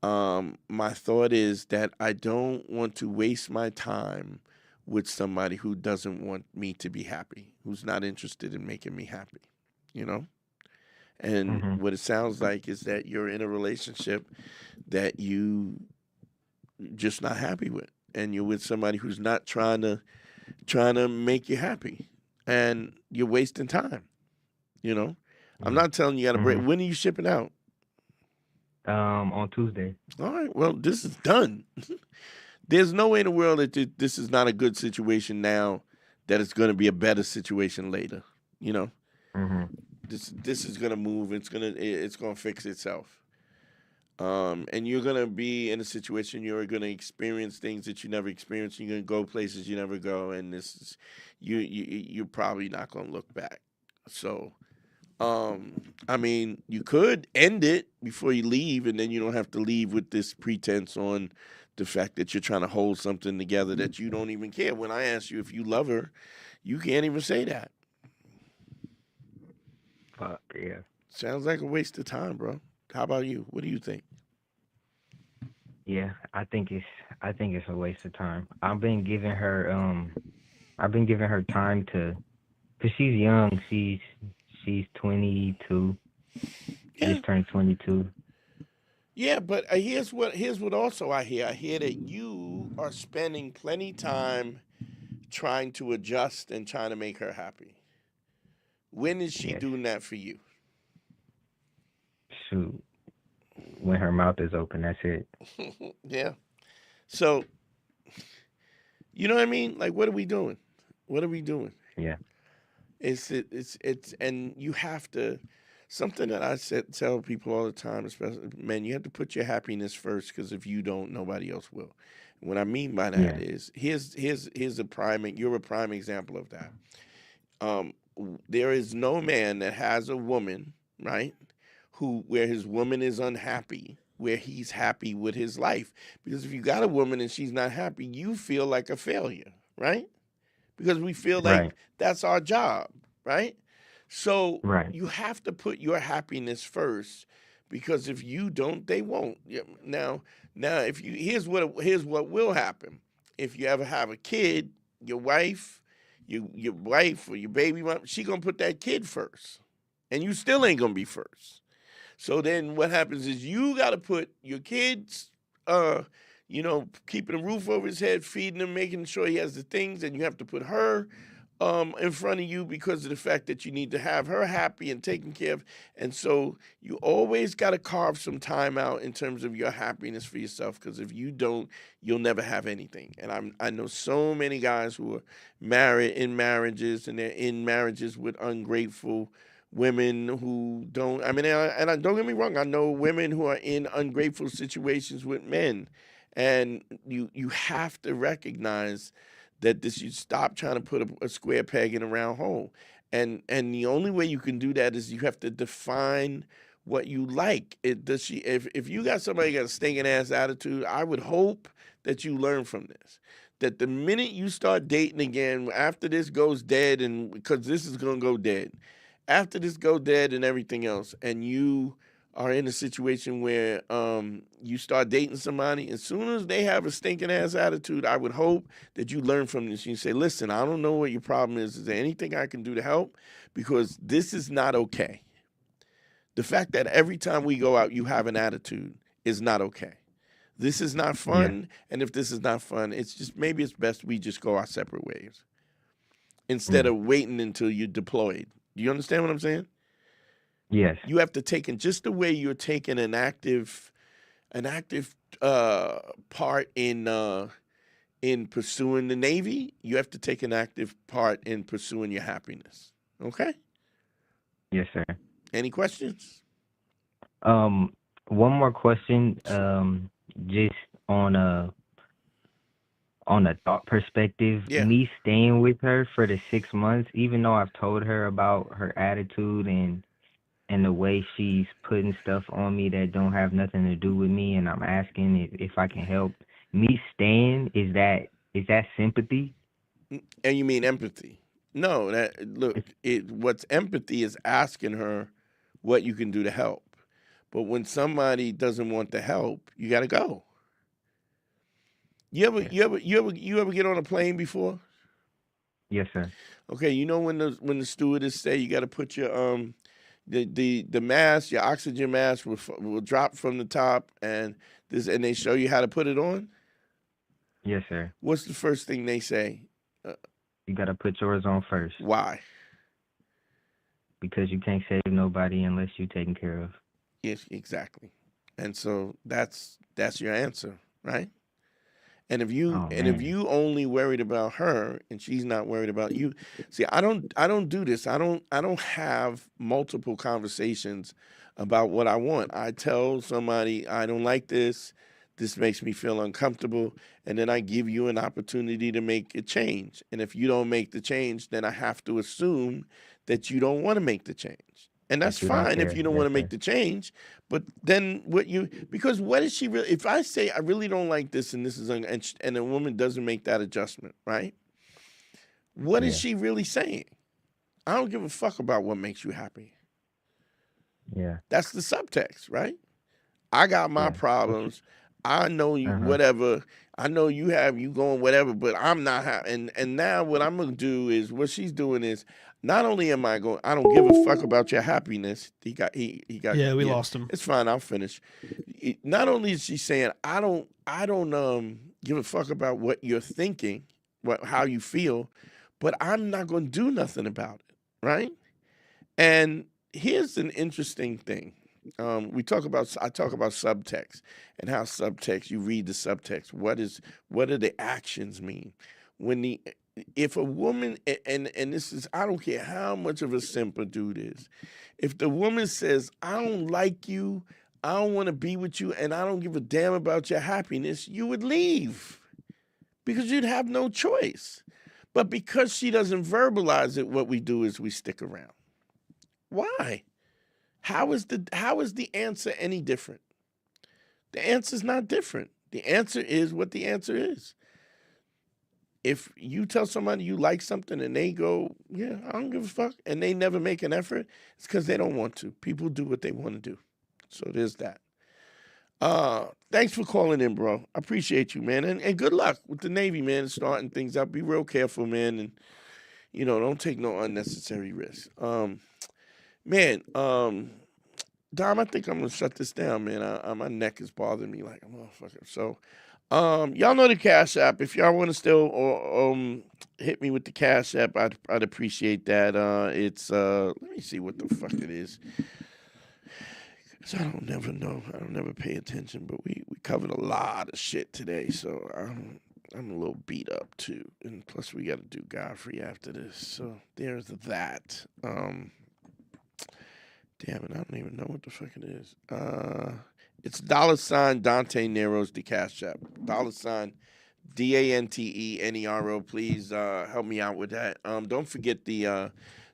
My thought is that I don't want to waste my time with somebody who doesn't want me to be happy, who's not interested in making me happy, you know? And hmm what it sounds like is that you're in a relationship that you just not happy with. And you're with somebody who's not trying to make you happy. And you're wasting time, you know? I'm Yeah. not telling you got to break. hmm When are you shipping out? On Tuesday. All right, well, this is done. There's no way in the world that this is not a good situation now, that it's going to be a better situation later. You know, hmm this is going to move. It's going to fix itself. And you're going to be in a situation, you're going to experience things that you never experienced. You're going to go places you never go, and you're probably not going to look back. So, I mean, you could end it before you leave, and then you don't have to leave with this pretense on the fact that you're trying to hold something together that you don't even care. When I ask you if you love her, you can't even say that. Fuck yeah. Sounds like a waste of time, bro. How about you? What do you think? Yeah, I think it's a waste of time. I've been giving her time to, cause she's young. She's 22. Yeah. Just turned 22. Yeah, but here's what also I hear. I hear that you are spending plenty time trying to adjust and trying to make her happy. When is she Yes. doing that for you? Shoot. When her mouth is open, that's it. Yeah. So, you know what I mean? Like, what are we doing? What are we doing? Yeah. It's and you have to, something that I tell people all the time, especially men, you have to put your happiness first, because if you don't, nobody else will. What I mean by that is, here's a prime, you're a prime example of that. There is no man that has a woman, right, where his woman is unhappy, where he's happy with his life. Because if you got a woman and she's not happy, you feel like a failure, right? Because we feel like that's our job, right? So you have to put your happiness first, because if you don't, they won't. Now, if you here's what will happen. If you ever have a kid, your wife or your baby mom, she gonna put that kid first, and you still ain't gonna be first. So then what happens is you got to put your kids, keeping a roof over his head, feeding him, making sure he has the things, and you have to put her in front of you, because of the fact that you need to have her happy and taken care of. And so you always got to carve some time out in terms of your happiness for yourself, because if you don't, you'll never have anything. And I know so many guys who are married in marriages, and they're in marriages with ungrateful women who don't. I mean, and don't get me wrong, I know women who are in ungrateful situations with men, and you have to recognize that you stop trying to put a square peg in a round hole, and the only way you can do that is you have to define what you like. If you got somebody got a stinking ass attitude, I would hope that you learn from this. That the minute you start dating again, after this goes dead, and because this is gonna go dead. After this go dead and everything else, and you are in a situation where you start dating somebody, as soon as they have a stinking ass attitude, I would hope that you learn from this. You say, listen, I don't know what your problem is. Is there anything I can do to help? Because this is not okay. The fact that every time we go out, you have an attitude is not okay. This is not fun. And if this is not fun, maybe it's best we just go our separate ways instead of waiting until you're deployed. Do you understand what I'm saying? Yes. You have to take, in just the way you're taking an active part in pursuing the Navy, you have to take an active part in pursuing your happiness. Okay? Yes, sir. Any questions? One more question, just on a thought perspective. Me staying with her for the 6 months, even though I've told her about her attitude and the way she's putting stuff on me that don't have nothing to do with me, and I'm asking if I can help. Me staying, is that sympathy? And you mean empathy? No, what's empathy is asking her what you can do to help. But when somebody doesn't want the help, you got to go. You ever get on a plane before? Yes, sir. Okay, you know when the stewardess say you got to put your the mask, your oxygen mask will drop from the top, and they show you how to put it on? Yes, sir. What's the first thing they say? You got to put yours on first. Why? Because you can't save nobody unless you're taken care of. Yes, exactly. And so that's your answer, right? And if you only worried about her and she's not worried about you, see, I don't do this. I don't have multiple conversations about what I want. I tell somebody I don't like this. This makes me feel uncomfortable, and then I give you an opportunity to make a change. And if you don't make the change, then I have to assume that you don't want to make the change. And that's fine if you don't want to make the change. But then because what is she really, if I say I really don't like this and this is, and a woman doesn't make that adjustment, right? What is she really saying? I don't give a fuck about what makes you happy. Yeah. That's the subtext, right? I got my problems. I know you, whatever. I know you going whatever, but I'm not happy. And now what I'm going to do is, what she's doing is, not only am I going, I don't give a fuck about your happiness. He got. Yeah, we lost him. It's fine. I'll finish. Not only is she saying, I don't give a fuck about what you're thinking, how you feel, but I'm not going to do nothing about it, right? And here's an interesting thing. I talk about subtext and how subtext, you read the subtext. What do the actions mean? If a woman, and this is, I don't care how much of a simp a dude is, if the woman says, I don't like you, I don't want to be with you, and I don't give a damn about your happiness, you would leave because you'd have no choice. But because she doesn't verbalize it, what we do is we stick around. Why? How is the answer any different? The answer's not different. The answer is what the answer is. If you tell somebody you like something and they go, yeah, I don't give a fuck, and they never make an effort, it's because they don't want to. People do what they want to do. So there's that. Thanks for calling in, bro. I appreciate you, man. And good luck with the Navy, man, starting things up. Be real careful, man, and, don't take no unnecessary risks. Dom, I think I'm going to shut this down, man. My neck is bothering me like a motherfucker. So, y'all know the Cash App. If y'all want to still hit me with the Cash App, I'd appreciate that. It's, let me see what the fuck it is. Because I don't never know. I don't never pay attention. But we covered a lot of shit today. So, I'm a little beat up, too. And plus, we got to do Godfrey after this. So, there's that. Damn it, I don't even know what the fuck it is. It's $ Dante Nero's the Cash App. $ DANTENERO. Please help me out with that. Don't forget the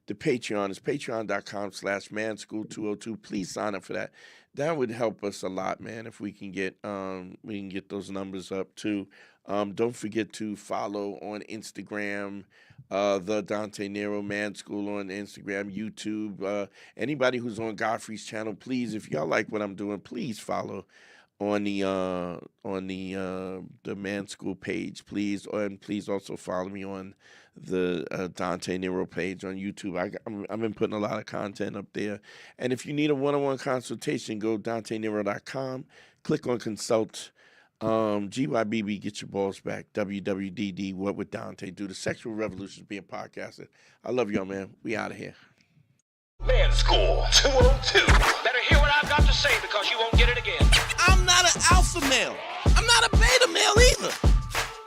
Patreon. It's patreon.com/manschool202. Please sign up for that. That would help us a lot, man, if we can get those numbers up too. Don't forget to follow on Instagram, the Dante Nero Man School on Instagram, YouTube. Anybody who's on Godfrey's channel, please, if y'all like what I'm doing, please follow on the Man School page, please, and please also follow me on the Dante Nero page on YouTube. I've been putting a lot of content up there, and if you need a one-on-one consultation, go DanteNero.com, click on consult. GYBB, get your balls back. WWDD, what would Dante do? The Sexual Revolution is being podcasted. I love y'all, man. We out of here. Man School 202. Better hear what I've got to say because you won't get it again. I'm not an alpha male. I'm not a beta male either.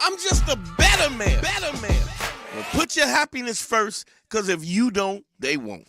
I'm just a better man. Well, put your happiness first, because if you don't, they won't.